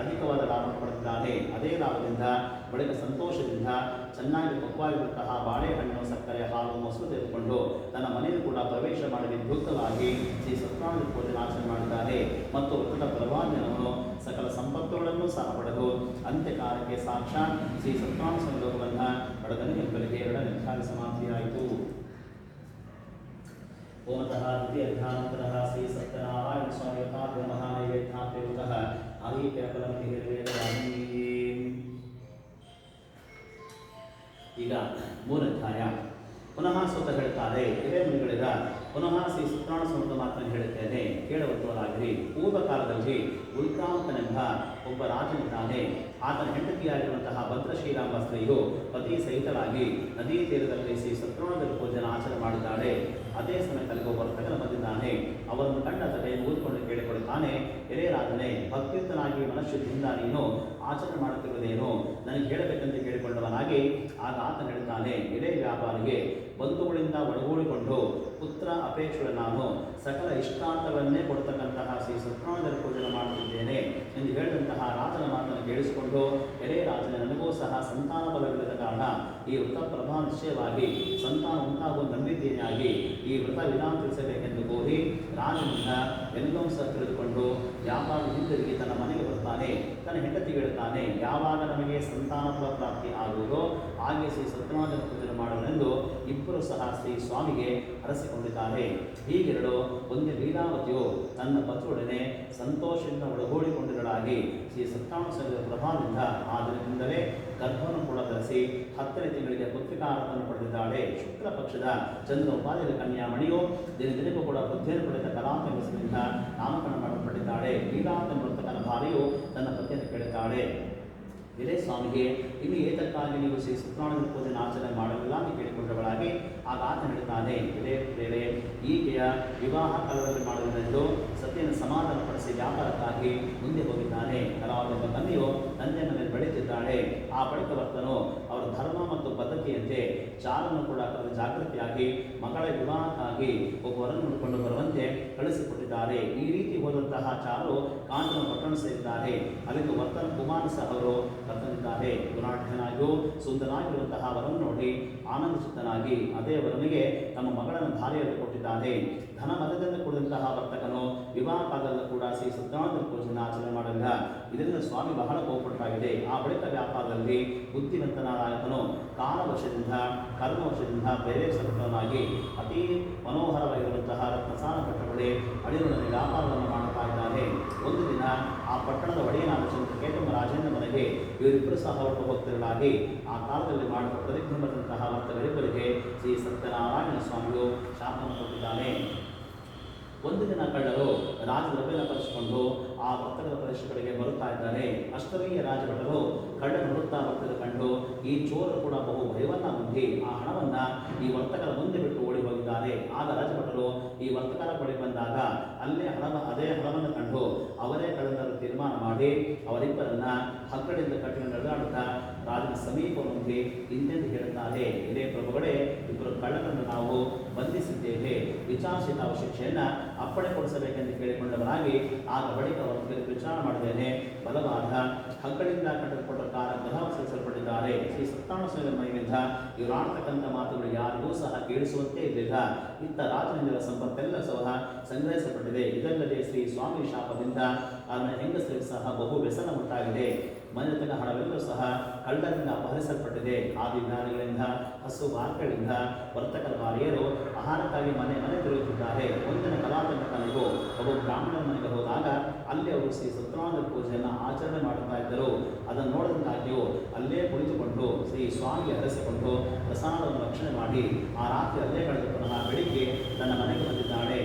ಅಧಿಕವಾದ ಲಾಭ ಪಡೆದಿದ್ದಾನೆ. ಅದೇ ಲಾಭದಿಂದ ಬಳಿಕ ಸಂತೋಷದಿಂದ ಚೆನ್ನಾಗಿ ಪಕ್ವಾಗಿರುವಂತಹ ಬಾಳೆಹಣ್ಣು, ಸಕ್ಕರೆ, ಹಾಲು, ಮೊಸರು ತೆಗೆದುಕೊಂಡು ತನ್ನ ಮನೆಯೂ ಕೂಡ ಪ್ರವೇಶ ಮಾಡಿ ವಿದ್ಯುಕ್ತವಾಗಿ ಶ್ರೀ ಸತ್ಯನಾರಾಯಣ ಪೂಜೆ ಆಚರಣೆ ಮಾಡಿದ್ದಾನೆ. ಮತ್ತು ವ್ರತದ ಪ್ರವಾದಿನವನು ಸಕಲ ಸಂಪತ್ತುಗಳನ್ನು ಸಹ ಪಡೆದು ಅಂತ್ಯಕಾಲಕ್ಕೆ ಸಾಕ್ಷಾತ್ ಶ್ರೀ ಸತ್ಯನಾರಾಯಣ ಲೋಕವನ್ನು ಪಡೆದನು ಎಂಬಲಿಗೆ 2ನೇ ಅಧ್ಯಾಯ ಸಮಾಪ್ತಿಯಾಯಿತು. ओमतः द्वितीयाध्यानन्तरः श्री सत्यनारायण स्वामी यथाभ्य महानैवेद्याप्युतः आदीप्यफलमितिर्वेदयामि। ಈಗ ಮೂರಧ್ಯಾಯ ಪುನಃ ಸ್ವತಃ ಹೇಳ್ತಾರೆ, ಇದೇ ಮುನಿಗಳಿದ ಪುನಃ ಶ್ರೀ ಸತ್ಯನಾರಾಯಣ ಸ್ವಾಮಿ ಮಾತನ್ನು ಹೇಳುತ್ತೇನೆ, ಕೇಳುವಂತವರಾಗಿರಿ. ಪೂರ್ವ ಕಾಲದಲ್ಲಿ ಉಲ್ಕಾಂತನೆಂಬ ಒಬ್ಬ ರಾಜನಿದ್ದಾನೆ. ಆತನ ಹೆಂಡತಿಯಾಗಿರುವಂತಹ ಭದ್ರ ಶ್ರೀರಾಮ ಸ್ತ್ರೀಯು ಪತಿ ಸಹಿತರಾಗಿ ನದಿ ತೀರದಲ್ಲಿ ಶ್ರೀ ಸತ್ಯನಾರಾಯಣ ಪೂಜೆಯನ್ನು ಆಚರಣೆ ಮಾಡಿದ್ದಾಳೆ. ಅದೇ ಸಮಯದಲ್ಲಿ ಒಬ್ಬ ವರ್ತಕನ ಬಂದಿದ್ದಾನೆ. ಅವರನ್ನು ಕಂಡ ತಲೆ ಮುಗಿದುಕೊಂಡು ಕೇಳಿಕೊಳ್ಳುತ್ತಾನೆ, ಎಲೆ ರಾಜನೇ, ಭಕ್ತಿಯುತನಾಗಿ ಮನಃಶುದ್ಧಿಯಿಂದ ನೀನು ಆಚರಣೆ ಮಾಡುತ್ತಿರುವುದೇನು, ನನಗೆ ಹೇಳಬೇಕೆಂದು ಕೇಳಿಕೊಂಡವನಾಗಿ ಆಗ ಆತನು ಹೇಳುತ್ತಾನೆ, ಎಲೆ ವ್ಯಾಪಾರಿಗೆ, ಬಂಧುಗಳಿಂದ ಒಳಗೂಡಿಕೊಂಡು ಪುತ್ರ ಅಪೇಕ್ಷೆ ನಾನು ಸಕಲ ಇಷ್ಟಾರ್ಥಗಳನ್ನೇ ಕೊಡ್ತಕ್ಕಂತಹ ಶ್ರೀ ಸತ್ಯನಾರಾಯಣ ಪೂಜೆ ಮಾಡುತ್ತಿದ್ದೇನೆ ಎಂದು ಹೇಳಿದಂತಹ ರಾಜನ ಮಾತನ್ನು ಕೇಳಿಸಿಕೊಂಡು, ಎಲೆ ರಾಜನೇ, ನನಗೂ ಸಹ ಸಂತಾನ ಬಲವಿಲ್ಲದ ಕಾರಣ ಈ ವೃತ ಪ್ರಭಾ ನಿಶ್ಚಯವಾಗಿ ಸಂತಾನ ಉಂಟಾಗುವ ನಂಬಿದ್ದೇನೆಯಾಗಿ ಈ ವೃತ ವಿಧಾನ ತಿಳಿಸಬೇಕೆಂದು ಕೋರಿ ರಾಜನಿಂದ ಎಲ್ಲವೂ ಸಹ ತಿಳಿದುಕೊಂಡು ವ್ಯಾಪಾರ ಹಿಂದಿರುಗಿ ತನ್ನ ಮನೆಗೆ ಬರ್ತಾನೆ. ತನ್ನ ಹೆಂಡತಿಗೆ ಹೇಳ್ತಾನೆ, ಯಾವಾಗ ನಮಗೆ ಸಂತಾನ ಫಲ ಪ್ರಾಪ್ತಿ ಆಗುವುದೋ ಹಾಗೆ ಶ್ರೀ ಸತ್ಯನಾರಾಯಣ ಪೂಜೆ ಮಾಡುವನೆಂದು ಇಬ್ಬರು ಸಹ ಶ್ರೀ ಸ್ವಾಮಿಗೆ ಹರಸಿಕೊಂಡಿದ್ದಾರೆ. ಹೀಗೆರಡು ಒಂದೇ ಲೀಲಾವತಿಯು ತನ್ನ ಪತಿಯೊಡನೆ ಸಂತೋಷದಿಂದ ಒಳಗೂಡಿಕೊಂಡಿರಲಾಗಿ ಶ್ರೀ ಸತ್ಯನಾರಾಯಣ ಪ್ರಭಾವದಿಂದ ಆ ದಿನದಿಂದಲೇ ಗರ್ಭವನ್ನು ಕೂಡ ಧರಿಸಿ 10ನೇ ತಿಂಗಳಿಗೆ ಪುತ್ರಿಕಾರವನ್ನು ಪಡೆದಿದ್ದಾಳೆ. ಶುಕ್ಲ ಪಕ್ಷದ ಚಂದ್ರ ಉಪಾಧಿಯ ಕನ್ಯಾಮಣಿಯು ದಿನದಿನಕ್ಕೂ ಕೂಡ ಬುದ್ಧಿಯನ್ನು ಪಡೆದ ಕಲಾಂತ ಹೆಸರಿನಿಂದ ನಾಮಕರಣ ಮಾಡಲ್ಪಟ್ಟಿದ್ದಾಳೆ. ಲೀಲಾಂತ ವರ್ತಕನ ಭಾರ್ಯೆಯು ತನ್ನ ಪತಿಯನ್ನು ಕೇಳುತ್ತಾಳೆ, ಇದೇ ಸ್ವಾಮಿಗೆ, ಇನ್ನು ಏತಕ್ಕಾಗಿ ನೀವು ಶ್ರೀ ಸತ್ಯನಾರಾಯಣ ಪೂಜೆಯನ್ನು ಆಚರಣೆ ಮಾಡಲಿಲ್ಲ ಎಂದು ಕೇಳಿಕೊಂಡವಳಾಗಿ ಆಗ ಆತ ಹೇಳ್ತಾನೆ, ಇದೇ ಪ್ರೇರೆ, ಈಕೆಯ ವಿವಾಹ ಕಾಲದಲ್ಲಿ ಮಾಡುವುದೆಂದು ಸತಿಯನ್ನು ಸಮಾಧಾನಪಡಿಸಿ ವ್ಯಾಪಾರಕ್ಕಾಗಿ ಮುಂದೆ ಹೋಗಿದ್ದಾನೆ. ಕಲಾವದೆಂಬ ಕನ್ಯೆಯು ತಂದೆ ಮನೆಯಲ್ಲಿ ಬೆಳೆಯುತ್ತಿದ್ದಾಳೆ. ಆ ಬಳಿಕ ವರ್ತನು ಅವರ ಧರ್ಮ ಮತ್ತು ಪದ್ಧತಿಯಂತೆ ಚಾರನ್ನು ಕೂಡ ಕರೆದು ಜಾಗೃತಿಯಾಗಿ ಮಗಳ ವಿವಾಹಕ್ಕಾಗಿ ಒಬ್ಬರನ್ನು ಹುಡುಕೊಂಡು ಬರುವಂತೆ ಕಳಿಸಿಕೊಟ್ಟಿದ್ದಾರೆ. ಈ ರೀತಿ ಹೋದಂತಹ ಚಾರು ಕಾಂಚನ ಪಟ್ಟಣ ಸೇರಿದ್ದಾರೆ. ಅಲ್ಲಿಂದ ವರ್ತನ ಕುಮಾರ ಸಹ ಅವರು ಕರ್ತನಿದ್ದಾರೆ. ಗುಣಾಢ್ಯನಾಗಿಯೂ ಸುಂದರನಾಗಿರುವಂತಹ ವರನ್ನು ನೋಡಿ ಆನಂದಿಸುತ್ತನಾಗಿ ಅದೇ ವರನಿಗೆ ತಮ್ಮ ಮಗಳನ್ನು ಧಾರೆಯಲ್ಲಿ ಕೊಟ್ಟಿದ್ದಾನೆ. ಧನ ಮದದಿಂದ ಕೂಡಿದಂತಹ ವರ್ತಕನು ವಿವಾಹ ಕಾಲದಲ್ಲೂ ಕೂಡ ಶ್ರೀ ಸತ್ಯನಾರಾಯಣ ಪೂಜೆಯನ್ನು ಆಚರಣೆ ಮಾಡಲಿಲ್ಲ. ಇದರಿಂದ ಸ್ವಾಮಿ ಬಹಳ ಕೋಪಟ್ಟಾಗಿದೆ. ಆ ಬಳಿಕ ವ್ಯಾಪಾರದಲ್ಲಿ ಬುದ್ಧಿವಂತನಾದನು ಕಾಲವಶದಿಂದ ಕರ್ಮವಶದಿಂದ ಪ್ರೇರೇಪಿಸಲ್ಪಟ್ಟವನಾಗಿ ಅತೀ ಮನೋಹರವಾಗಿರುವಂತಹ ರತ್ನಸಾರ ಪಟ್ಟಣಗಳೇ ಅಡಿಯೊಡನೆ ವ್ಯಾಪಾರವನ್ನು ಮಾಡುತ್ತಾ ಇದ್ದಾನೆ. ಒಂದು ದಿನ ಆ ಪಟ್ಟಣದ ಒಡೆಯನಾದ ಚಂದ್ರಕೇತುಮ ರಾಜೇಂದ್ರ ಮನೆಗೆ ಇವರಿಬ್ಬರು ಸಹ ಹೊರಟು ಹೋಗ್ತಿರಲಾಗಿ ಆ ಕಾಲದಲ್ಲಿ ಮಾಡಿದ ಪ್ರತಿಜ್ಞೆ ಬಂದಂತಹ ವರ್ತಕರಿಬ್ಬರಿಗೆ ಶ್ರೀ ಸತ್ಯನಾರಾಯಣ ಸ್ವಾಮಿಯು ಶಾಪವನ್ನು ಕೊಟ್ಟಿದ್ದಾನೆ. ಒಂದು ದಿನ ಕಳ್ಳರು ರಾಜದ್ರವ್ಯನ ಕರೆಸಿಕೊಂಡು ಆ ವರ್ತಕರ ಪ್ರದೇಶಗಳಿಗೆ ಬರುತ್ತಾ ಇದ್ದಾರೆ. ಅಷ್ಟರಲ್ಲಿ ರಾಜಭಟರು ಕಳ್ಳನ ಹುಡುಕ್ತಾ ಬರ್ತಿದ್ದ ಕಂಡು ಈ ಚೋರರು ಕೂಡ ಬಹು ಭಯವನ್ನ ಹೊಂದಿ ಆ ಹಣವನ್ನ ಈ ವರ್ತಕರ ಮುಂದೆ ಬಿಟ್ಟು ಓಡಿ ಹೋಗಿದ್ದಾರೆ. ಆಗ ರಾಜಭಟರು ಈ ವರ್ತಕರ ಬಳಿ ಬಂದಾಗ ಅದೇ ಹಣವನ್ನು ಕಂಡು ಅವರೇ ಕಳ್ಳನರು ತೀರ್ಮಾನ ಮಾಡಿ ಅವರಿಬ್ಬರನ್ನ ಹಗ್ಗದಿಂದ ಕಟ್ಟಿನ ನಡೆದಾಡುತ್ತಾ ರಾಜನ ಸಮೀಪ ಹೊಂದಿ ಇಂತೆಂದು ಹೇಳುತ್ತಾರೆ, ಇದೇ ಪ್ರಭುಗಳೇ, ಇಬ್ಬರು ಕಳ್ಳರನ್ನು ನಾವು ಬಂಧಿಸಿದ್ದೇವೆ. ವಿಚಾರಿಸಿ ನಾವು ಶಿಕ್ಷೆಯನ್ನ ಅಪ್ಪಣೆ ಕೊಡಿಸಬೇಕೆಂದು ಕೇಳಿಕೊಂಡವರಾಗಿ ಆಗ ಬಳಿಕ ಅವರಿಗೆ ವಿಚಾರ ಮಾಡಿದ್ದೇನೆ. ಬಲವಾದ ಹಗ್ಗಗಳಿಂದ ಕಟ್ಟಲ್ಪಟ್ಟ ಗ್ರಹ ಸೇರಿಸಲ್ಪಟ್ಟಿದ್ದಾರೆ. ಶ್ರೀ ಸತ್ಯನಾರಾಯಣ ಮೈಯಿಂದ ಇವರು ಆಡ್ತಕ್ಕಂಥ ಮಾತುಗಳು ಯಾರಿಗೂ ಸಹ ಕೇಳಿಸುವಂತೆ ಇರಲಿಲ್ಲ. ಇತ್ತ ರಾಜನಿಂದ ಸಂಪತ್ತೆಲ್ಲ ಸಹ ಸಂಗ್ರಹಿಸಲ್ಪಟ್ಟಿದೆ. ಇದಲ್ಲದೆ ಶ್ರೀ ಸ್ವಾಮಿ ಶಾಪದಿಂದ ಅವನ ಹೆಂಗಸರಿಗೆ ಸಹ ಬಹು ವ್ಯಸನ ಉಂಟಾಗಿದೆ. ಮನೆತನ ಹಣವೆಲ್ಲೂ ಸಹ ಕಳ್ಳರಿಂದ ಅಪಹರಿಸಲ್ಪಟ್ಟಿದೆ. ಆದಿಜ್ಞಾನಿಗಳಿಂದ ಹಸು ಬಾರ್ಗಳಿಂದ ವರ್ತಕರ ಭಾರ್ಯರು ಆಹಾರಕ್ಕಾಗಿ ಮನೆ ತಿರುಗುತ್ತಿದ್ದಾರೆ. ಒಂದಿನ ಕಲಾತಂಕನಿಗೂ ಒಬ್ಬ ಬ್ರಾಹ್ಮಣರ ಮನೆಗೆ ಹೋದಾಗ ಅಲ್ಲಿ ಅವರು ಶ್ರೀ ಸತ್ಯನಾರಾಯಣ ಪೂಜೆಯನ್ನು ಆಚರಣೆ ಮಾಡುತ್ತಾ ಇದ್ದರು. ಅದನ್ನು ನೋಡಿದಾಗ್ಯೂ ಅಲ್ಲೇ ಕುಳಿತುಕೊಂಡು ಶ್ರೀ ಸ್ವಾಮಿಗೆ ಹರಿಸಿಕೊಂಡು ಪ್ರಸಾದವನ್ನು ರಕ್ಷಣೆ ಮಾಡಿ ಆ ರಾತ್ರಿ ಅಲ್ಲೇ ಕಳೆದು ಪುನಃ ಬೆಳಿಗ್ಗೆ ತನ್ನ ಮನೆಗೆ ಬಂದಿದ್ದಾಳೆ.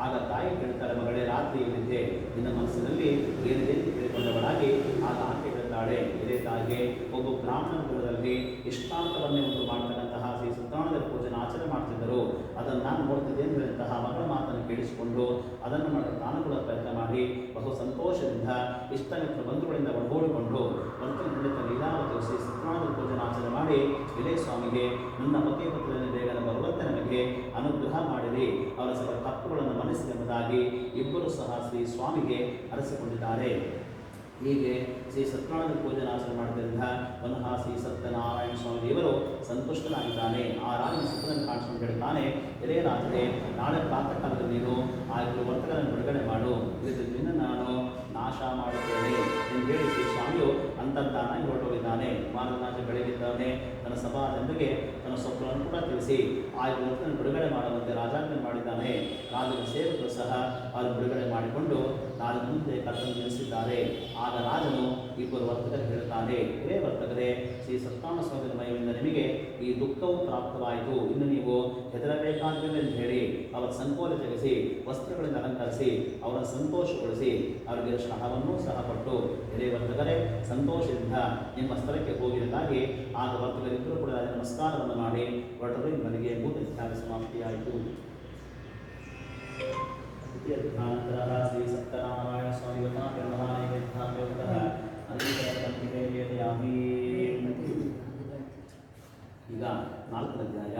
ಆಗ ತಾಯಿ ಕೇಳ್ತಾರೆ, ಮಗಳೇ, ರಾತ್ರಿ ಏನಿದೆ ನಿನ್ನ ಮನಸ್ಸಿನಲ್ಲಿ ಏನಿದೆ ಎಂದು ಕೇಳಿಕೊಂಡವಳಾಗಿ ಆಗ ಆಕೆ ಹೇಳ್ತಾಳೆ, ಇದೇ ತಾಯಿಗೆ ಒಬ್ಬ ಬ್ರಾಹ್ಮಣ ಗೃಹದಲ್ಲಿ ಇಷ್ಟಾರ್ಥವನ್ನೇ ಉಂಟು ಮಾಡತಕ್ಕಂತಹ ಶ್ರೀ ಸತ್ಯನಾರಾಯಣ ಪೂಜೆನ ಆಚರಣೆ ಮಾಡ್ತಿದ್ದರು. ಅದನ್ನು ನಾನು ನೋಡ್ತಿದ್ದೆ ಎಂದು ಹೇಳಿದಂತಹ ಮಗಳ ಮಾತನ್ನು ಕೇಳಿಸಿಕೊಂಡು ಅದನ್ನು ಮಾಡಲು ತಾನು ಕೂಡ ಪ್ರಯತ್ನ ಮಾಡಿ ಬಹು ಸಂತೋಷದಿಂದ ಇಷ್ಟಮಿತ್ರ ಬಂಧುಗಳಿಂದ ಒಳಗೂಡಿಕೊಂಡು ವರ್ತನೆ ಖಂಡಿತ ಲೀಲಾವತಿ ಶ್ರೀ ಸತ್ಯನಾರಾಯಣ ಪೂಜೆನ ಆಚರಣೆ ಮಾಡಿ, ಇದೇ ಸ್ವಾಮಿಗೆ ನನ್ನ ಪತಿ ಪತ್ರದಲ್ಲಿ ಬೇಗನೆ ಬರುವಂತೆ ನನಗೆ ಅನುಗ್ರಹ ಮಾಡಿರಿ, ಅವರ ಸಕಲ ತಪ್ಪುಗಳನ್ನು ಮನಸ್ಸಿಗೆ ಎಂಬುದಾಗಿ ಇಬ್ಬರು ಸಹ ಶ್ರೀ ಸ್ವಾಮಿಗೆ ಅರಸಿಕೊಂಡಿದ್ದಾರೆ. ಹೀಗೆ ಶ್ರೀ ಸತ್ಯನಾರಾಯಣ ಪೂಜೆನ ಆಚರಣೆ ಮಾಡಿದ್ದರಿಂದ ಪುನಃ ಶ್ರೀ ಸತ್ಯನಾರಾಯಣ ಸ್ವಾಮಿ ದೇವರು ಸಂತುಷ್ಟನಾಗಿದ್ದಾನೆ. ಆ ರಾಜನ ಸುಖವನ್ನು ಕಾಣಿಸ್ಕೊಂಡು ಹೇಳ್ತಾನೆ, ಇದೇ ರಾಜನೇ, ನಾಳೆ ಪ್ರಾತಃ ಕಾಲದಲ್ಲಿ ನೀನು ಆ ಇಬ್ಬರು ವರ್ತಕರನ್ನು ಬಿಡುಗಡೆ ಮಾಡು, ಇದರಿಂದ ನಾನು ನಾಶ ಮಾಡುತ್ತೇನೆ ಎಂದು ಹೇಳಿ ಶ್ರೀ ಸ್ವಾಮಿಯು ಅಂತಂತಾನಾಗಿ ಹೊರಟೋಗಿದ್ದಾನೆ. ಮಾನವನಾಶ ಬೆಳಗಿದ್ದಾನೆ ತನ್ನ ಸಭಾ ಜನರಿಗೆ ತನ್ನ ಸ್ವಪ್ನವನ್ನು ಕೂಡ ತಿಳಿಸಿ ಆ ವರ್ತನ ಬಿಡುಗಡೆ ಮಾಡುವಂತೆ ರಾಜಾಜ್ಞೆ ಮಾಡಿದ್ದಾನೆ. ರಾಜನ ಸೇವಕರು ಸಹ ಅವರು ಬಿಡುಗಡೆ ಮಾಡಿಕೊಂಡು ರಾಜನ ಮುಂದೆ ಕರ್ತನ್ನು ನಿಲ್ಲಿಸಿದ್ದಾರೆ. ಆಗ ರಾಜನು ಇಬ್ಬರು ವರ್ತಕರಿಗೆ ಹೇಳುತ್ತಾನೆ, ಹೇ ವರ್ತಕರೇ, ಶ್ರೀ ಸತ್ಯನಾರಾಯಣ ಸ್ವಾಮಿ ಮಹಿಮೆಯಿಂದ ನಿಮಗೆ ಈ ದುಃಖವು ಪ್ರಾಪ್ತವಾಯಿತು. ಇನ್ನು ನೀವು ಹೆದರಬೇಕಾಗಿಲ್ಲ ಎಂದು ಹೇಳಿ ಅವರ ಸಂಕೋಲೆ ತೆಗೆಸಿ ವಸ್ತ್ರಗಳಿಂದ ಅಲಂಕರಿಸಿ ಅವರನ್ನು ಸಂತೋಷಗೊಳಿಸಿ ಅವರಿಗೆ ಎಷ್ಟು ಹಣವನ್ನೂ ಸಹ ಕೊಟ್ಟು, ಹಿರಿಯ ವರ್ತಕರೇ, ಸಂತೋಷದಿಂದ ನಿಮ್ಮ ಸ್ಥಳಕ್ಕೆ ಹೋಗಿದ್ದಾಗಿ ಆಗ ವರ್ತಕರಿಬ್ಬರು ಕೂಡ ನಮಸ್ಕಾರವನ್ನು ಮಾಡಿ ಹೊರಟರು. ನನಗೆ 3 ಅಧ್ಯಾಯ ಸಮಾಪ್ತಿಯಾಯಿತು. ಧ್ಯಾನಂತರ ಶ್ರೀ ಸತ್ಯನಾರಾಯಣ ಸ್ವಾಮಿ ಈಗ 4ನೇ ಅಧ್ಯಾಯ.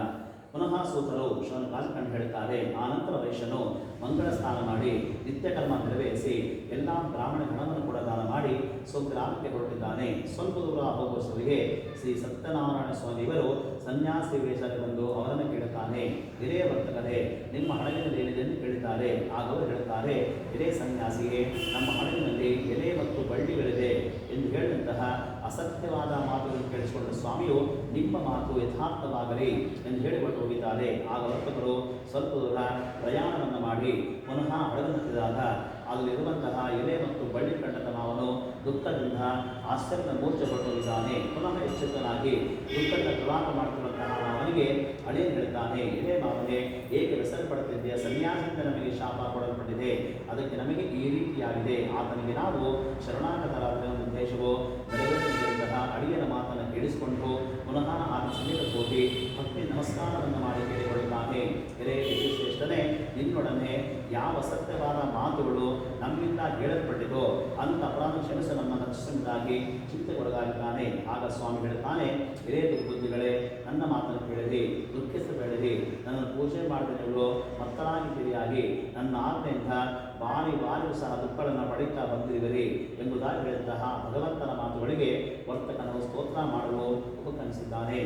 ಪುನಃ ಸೂತರು ಶವನಕಾಲ ಕಂಡು ಹೇಳುತ್ತಾರೆ. ಆನಂತರ ವೈಶ್ಯನು ಮಂಗಳ ಸ್ನಾನ ಮಾಡಿ ನಿತ್ಯಕರ್ಮ ನೆರವೇರಿಸಿ ಎಲ್ಲ ಬ್ರಾಹ್ಮಣ ಗಣವನ್ನು ಕೂಡ ದಾನ ಮಾಡಿ ಸ್ವಗ್ರಾಮಕ್ಕೆ ಹೊರಟಿದ್ದಾನೆ. ಸ್ವಲ್ಪ ದೂರ ಹೋಗುವವರಿಗೆ ಶ್ರೀ ಸತ್ಯನಾರಾಯಣ ಸ್ವಾಮಿಯವರು ಸನ್ಯಾಸಿ ವೇಷದಲ್ಲಿ ಬಂದು ಅವರನ್ನು ಕೇಳುತ್ತಾನೆ, ಹಿರಿಯ ವರ್ತಕರೇ, ನಿಮ್ಮ ಹಡಗಿನಲ್ಲಿ ಏನಿದೆ ಎಂದು ಕೇಳಿದ್ದಾರೆ. ಆಗ ಅವರು ಹೇಳುತ್ತಾರೆ, ಹಿರಿಯ ಸನ್ಯಾಸಿಗೆ, ನಮ್ಮ ಹಡಗಿನಲ್ಲಿ ಎಲೆ ಮತ್ತು ಬಳ್ಳಿಗಳಿದೆ ಎಂದು ಹೇಳಿದಂತಹ ಅಸತ್ಯವಾದ ಮಾತುಗಳನ್ನು ಕೇಳಿಸಿಕೊಂಡ ಸ್ವಾಮಿಯು ನಿಮ್ಮ ಮಾತು ಯಥಾರ್ಥವಾಗಲಿ ಎಂದು ಹೇಳಿ ಹೊರಟು ಹೋಗಿದ್ದಾರೆ. ಆಗ ವರ್ತಕರು ಸ್ವಲ್ಪ ದೂರ ಪ್ರಯಾಣವನ್ನು ಮಾಡಿ ಪುನಃ ಹಡಗನ್ನುತ್ತಿದಾಗ ಅಲ್ಲಿರುವಂತಹ ಎಲೆ ಮತ್ತು ಬಳ್ಳಿ ಕಂಡದ ಮಾವನು ದುಃಖದಿಂದ ಆಶ್ಚರ್ಯದ ಮೂರ್ಛೆ ಹೊರಟೋಗಿದ್ದಾನೆ. ಪುನಃ ಎಚ್ಚೆತ್ತನಾಗಿ ದುಃಖದ ಪ್ರಲಾಪ ಮಾಡುತ್ತಿರುವಂತಹ ಮಾವನಿಗೆ ಅಳಿಯನು ಹೇಳುತ್ತಾನೆ, ಎಲೆ ಮಾವನೇ, ಏಕೆ ಹೆಸರುಪಡುತ್ತಿದೆಯಾ? ಸನ್ಯಾಸದಿಂದ ನಮಗೆ ಶಾಪ ಕೊಡಲ್ಪಟ್ಟಿದೆ, ಅದಕ್ಕೆ ನಮಗೆ ಈ ರೀತಿಯಾಗಿದೆ. ಆತನಿಗೆ ನಾವು ಶರಣಾಗತರಾದ ಒಂದು ಉದ್ದೇಶವು ನೆರವೇರಿಸಿದಂತಹ ಅಳಿಯನ ಮಾತನ್ನು ಕೇಳಿಸಿಕೊಂಡು ಪುನಃ ಆತನ ಸಮೀಪಕ್ಕೆ ಹೋಗಿ ಭಕ್ತಿ ನಮಸ್ಕಾರವನ್ನು ಮಾಡಿ ಕೇಳಿಕೊಳ್ಳುತ್ತಾನೆ. ಎಲೆ ಶ್ರೇಷ್ಠನೇ, ನಿನ್ನೊಡನೆ ಯಾವ ಸತ್ಯವಾದ ಮಾತುಗಳು ನಮ್ಮಿಂದ ಹೇಳಲ್ಪಟ್ಟಿದೋ ಅಂತ ಅಪರಾಧ ಕ್ಷಮಿಸ ನಮ್ಮನ್ನು ರಕ್ಷಿಸುವುದಾಗಿ ಚಿಂತೆಗೊಳಗಾಗಿದ್ದಾನೆ. ಆಗ ಸ್ವಾಮಿ ಹೇಳುತ್ತಾನೆ, ಹಿರಿಯ ದುರ್ಬುದ್ಧಿಗಳೇ, ನನ್ನ ಮಾತನ್ನು ಕೇಳಿರಿ, ದುಃಖಿಸಬೇಡಿರಿ. ನನ್ನನ್ನು ಪೂಜೆ ಮಾಡಿದವರು ಮತ್ತರಾಗಿ ನನ್ನ ಆಜ್ಞೆಯಿಂದ ಬಾರಿ ಸಹ ದುಃಖಗಳನ್ನು ಪಡೆಯುತ್ತಾ ಬಂದಿರುವಿರಿ ಎಂಬುದಾಗಿ ಹೇಳಿದಂತಹ ಭಗವಂತನ ಮಾತುಗಳಿಗೆ ವರ್ತಕನು ಸ್ತೋತ್ರ ಮಾಡಲು ಉಪಕರಿಸಿದ್ದಾನೆ.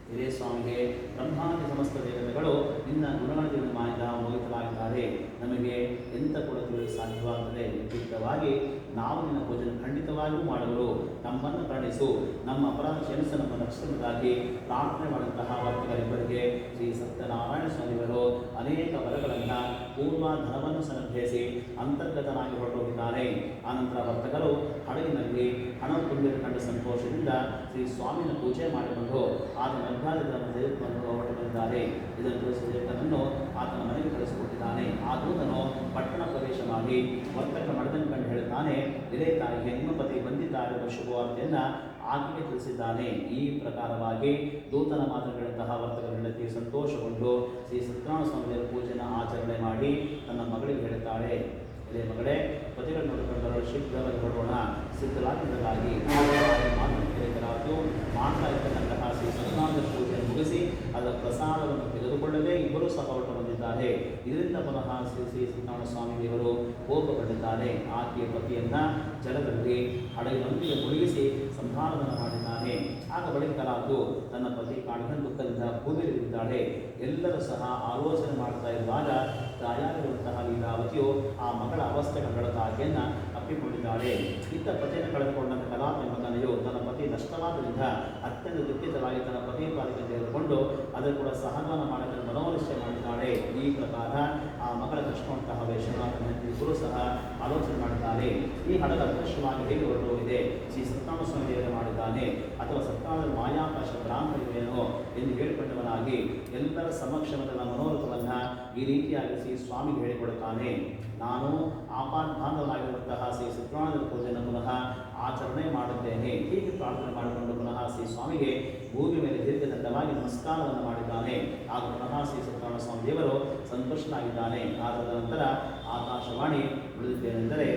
ಹಿರಿಯ ಸ್ವಾಮಿಗೆ ಬ್ರಹ್ಮಾಂಡ ಸಮಸ್ತ ದೇವತೆಗಳು ನಿನ್ನ ಗುಣಗಳ ಮಾಯಿಂದ ಮೋಹಿತರಾಗಿದ್ದಾರೆ. ನಮಗೆ ಎಂತ ಕೂಡ ತಿಳಿಯಲು ಸಾಧ್ಯವಾಗುತ್ತದೆ. ವಿಪರೀತವಾಗಿ ನಾವು ನಿನ್ನ ಪೂಜೆಯನ್ನು ಖಂಡಿತವಾಗಿಯೂ ಮಾಡುವರು. ನಮ್ಮನ್ನು ಕರುಣಿಸು, ನಮ್ಮ ಅಪರಾಧ ಕ್ಷಮಿಸಿ ನಮ್ಮ ರಕ್ಷಣೆಗಾಗಿ ಪ್ರಾರ್ಥನೆ ಮಾಡಿದಂತಹ ವರ್ತಕರಿಬ್ಬರಿಗೆ ಶ್ರೀ ಸತ್ಯನಾರಾಯಣ ಸ್ವಾಮಿಯವರು ಅನೇಕ ವರಗಳನ್ನು ಪೂರ್ವ ಧನವನ್ನು ಸಂಗ್ರಹಿಸಿ ಅಂತರ್ಗತನಾಗಿ ಹೊರಟೋಗಿದ್ದಾರೆ. ಆನಂತರ ವರ್ತಕರು ಹಡಗಿನಲ್ಲಿ ಹಣ ತುಂಬಿದ ಕಂಡ ಸಂತೋಷದಿಂದ ಶ್ರೀ ಸ್ವಾಮಿನ ಪೂಜೆ ಮಾಡಿಕೊಂಡು ಆತನ ಅಭ್ಯಾಸಗಳನ್ನು ತೆಗೆದುಕೊಂಡು ಹೊರಟು ಬಂದಿದ್ದಾರೆ. ಇದನ್ನು ತಿಳಿಸಿದ ದೇವತನನ್ನು ಆತನ ಮನೆಗೆ ಕಳಿಸಿಕೊಟ್ಟಿದ್ದಾನೆ. ಆ ದೂತನು ಪಟ್ಟಣ ಪ್ರವೇಶ ಮಾಡಿ ವರ್ತಕರ ಮಡದನ್ನು ಕಂಡು ಹೇಳುತ್ತಾನೆ, ಇದೇ ತಾಯಿಗೆ ನಿಮ್ಮ ಪತಿ ಬಂದಿದ್ದಾರೆ ಎಂಬ ಶುಭವಾರ್ತೆಯನ್ನು ಆಕೆಗೆ ತಿಳಿಸಿದ್ದಾನೆ. ಈ ಪ್ರಕಾರವಾಗಿ ದೂತನ ಮಾತುಗಳಂತಹ ವರ್ತಕರ ಹೆಂಡತಿ ಸಂತೋಷಗೊಂಡು ಶ್ರೀ ಸತ್ಯನಾರಾಯಣ ಸ್ವಾಮಿಯವರ ಪೂಜೆಯನ್ನು ಆಚರಣೆ ಮಾಡಿ ತನ್ನ ಮಗಳಿಗೆ ಹೇಳುತ್ತಾಳೆ, ಇದೇ ಮಗಳೇ, ಪತಿಗಳನ್ನು ನೋಡಿಕೊಂಡು ಶೀಘ್ರವಾಗಿ ಹೊರಡೋಣ, ಸಿದ್ಧರಾಗಿದ್ದರಾಗಿ ಮಾತನಾಡಲಾಯಿತು. ಮಾಡ್ತಾ ಇರ್ತಕ್ಕಂತಹ ಶ್ರೀ ಸತ್ಯನಾರಾಯಣ ಪೂಜೆಯನ್ನು ಮುಗಿಸಿ ಅದರ ಪ್ರಸಾದವನ್ನು ತೆಗೆದುಕೊಳ್ಳದೆ ಇಬ್ಬರೂ ಸಹ ಹೊರಟು ಬಂದಿದ್ದಾರೆ. ಇದರಿಂದ ಪುನಃ ಶ್ರೀ ಸತ್ಯನಾರಾಯಣ ಸ್ವಾಮಿಯವರು ಕೋಪಗೊಂಡಿದ್ದಾರೆ. ಆಕೆಯ ಪತಿಯನ್ನ ಜಲದಲ್ಲಿ ಹಡಗಿನೊಂದಿಗೆ ಮುಳುಗಿಸಿ ಸಂಹಾರವನ್ನು ಮಾಡಿದ್ದಾನೆ. ಆಗ ಬಳಿಕಲಾದ್ದು ತನ್ನ ಪತಿ ಕಾಡಿನ ದುಃಖದಿಂದ ಭೂಮಿಯಲ್ಲಿದ್ದಾಳೆ. ಎಲ್ಲರೂ ಸಹ ಆಲೋಚನೆ ಮಾಡ್ತಾ ಇರುವಾಗ ತಾಯಾಗಿರುವಂತಹ ಲೀಲಾವತಿಯು ಆ ಮಗಳ ಅವಸ್ಥೆಗಳ ಆಕೆಯನ್ನು ಅಪ್ಪಿಕೊಂಡಿದ್ದಾಳೆ. ಇತ್ತ ಪತಿಯನ್ನು ಕಳೆದುಕೊಂಡಂತ ಕಲಾಪ ಎಂಬ ಕನೆಯು ತನ್ನ ಪತಿ ನಷ್ಟವಾದ್ದರಿಂದ ಅತ್ಯಂತ ದುಃಖಿತರಾಗಿ ತನ್ನ ಪತಿ ಪಾಲಿಗೆ ತೆಗೆದುಕೊಂಡು ಅದರ ಕೂಡ ಸಹಗಾನ ಮಾಡಲು ಮನೋನಿಶ್ಚಯ ಮಾಡಿದ್ದಾಳೆ. ಈ ಪ್ರಕಾರ ಆ ಮಗಳ ಕಷ್ಟವಂತಹ ವೈಶ್ವನಾಥನ ಇಬ್ಬರು ಸಹ ಆಲೋಚನೆ ಮಾಡಿದ್ದಾರೆ. ಈ ಹಡಗ ಅದೃಶ್ಯವಾಗಿ ಹೇಗೆ ಹೊರಟೋಗಿದೆ, ಶ್ರೀ ಸತ್ಯನಾರಾಯಣ ಸ್ವಾಮಿ ದೇವರ ಮಾಡಿದ್ದಾನೆ ಅಥವಾ ಸತ್ಯನಾರಾಯಣ ಮಾಯಾಕಾಶ ಬ್ರಾಹ್ಮಣವೇನೋ ಎಂದು ಹೇಳಿಕೊಂಡವನಾಗಿ ಎಲ್ಲರ ಸಮಕ್ಷಮದ ಮನೋರಥವನ್ನು ಈ ರೀತಿಯಾಗಿ ಶ್ರೀ ಸ್ವಾಮಿಗೆ ಹೇಳಿಕೊಡುತ್ತಾನೆ. ನಾನು ಆಪಾದಬಾಂಧವನಾಗಿರುವಂತಹ ಶ್ರೀ ಸತ್ಯನಾರಾಯಣ ಪೂಜೆಯನ್ನು ಪುನಃ ಆಚರಣೆ ಮಾಡುತ್ತೇನೆ. ಹೀಗೆ ಪ್ರಾರ್ಥನೆ ಮಾಡಿಕೊಂಡು ಪುನಃ ಶ್ರೀ ಸ್ವಾಮಿಗೆ ಭೂಮಿ ಮೇಲೆ ದೀರ್ಘದಂಡವಾಗಿ ನಮಸ್ಕಾರವನ್ನು ಮಾಡಿದ್ದಾನೆ. ಆಗ ಪುನಃ ಶ್ರೀ ಸತ್ಯನಾರಾಯಣ ಸ್ವಾಮಿ ದೇವರು ಸಂತುಷ್ಟನಾಗಿದ್ದಾನೆ. ಆದ ನಂತರ ಆಕಾಶವಾಣಿ ಉಳಿದಿದ್ದೇನೆಂದರೆ,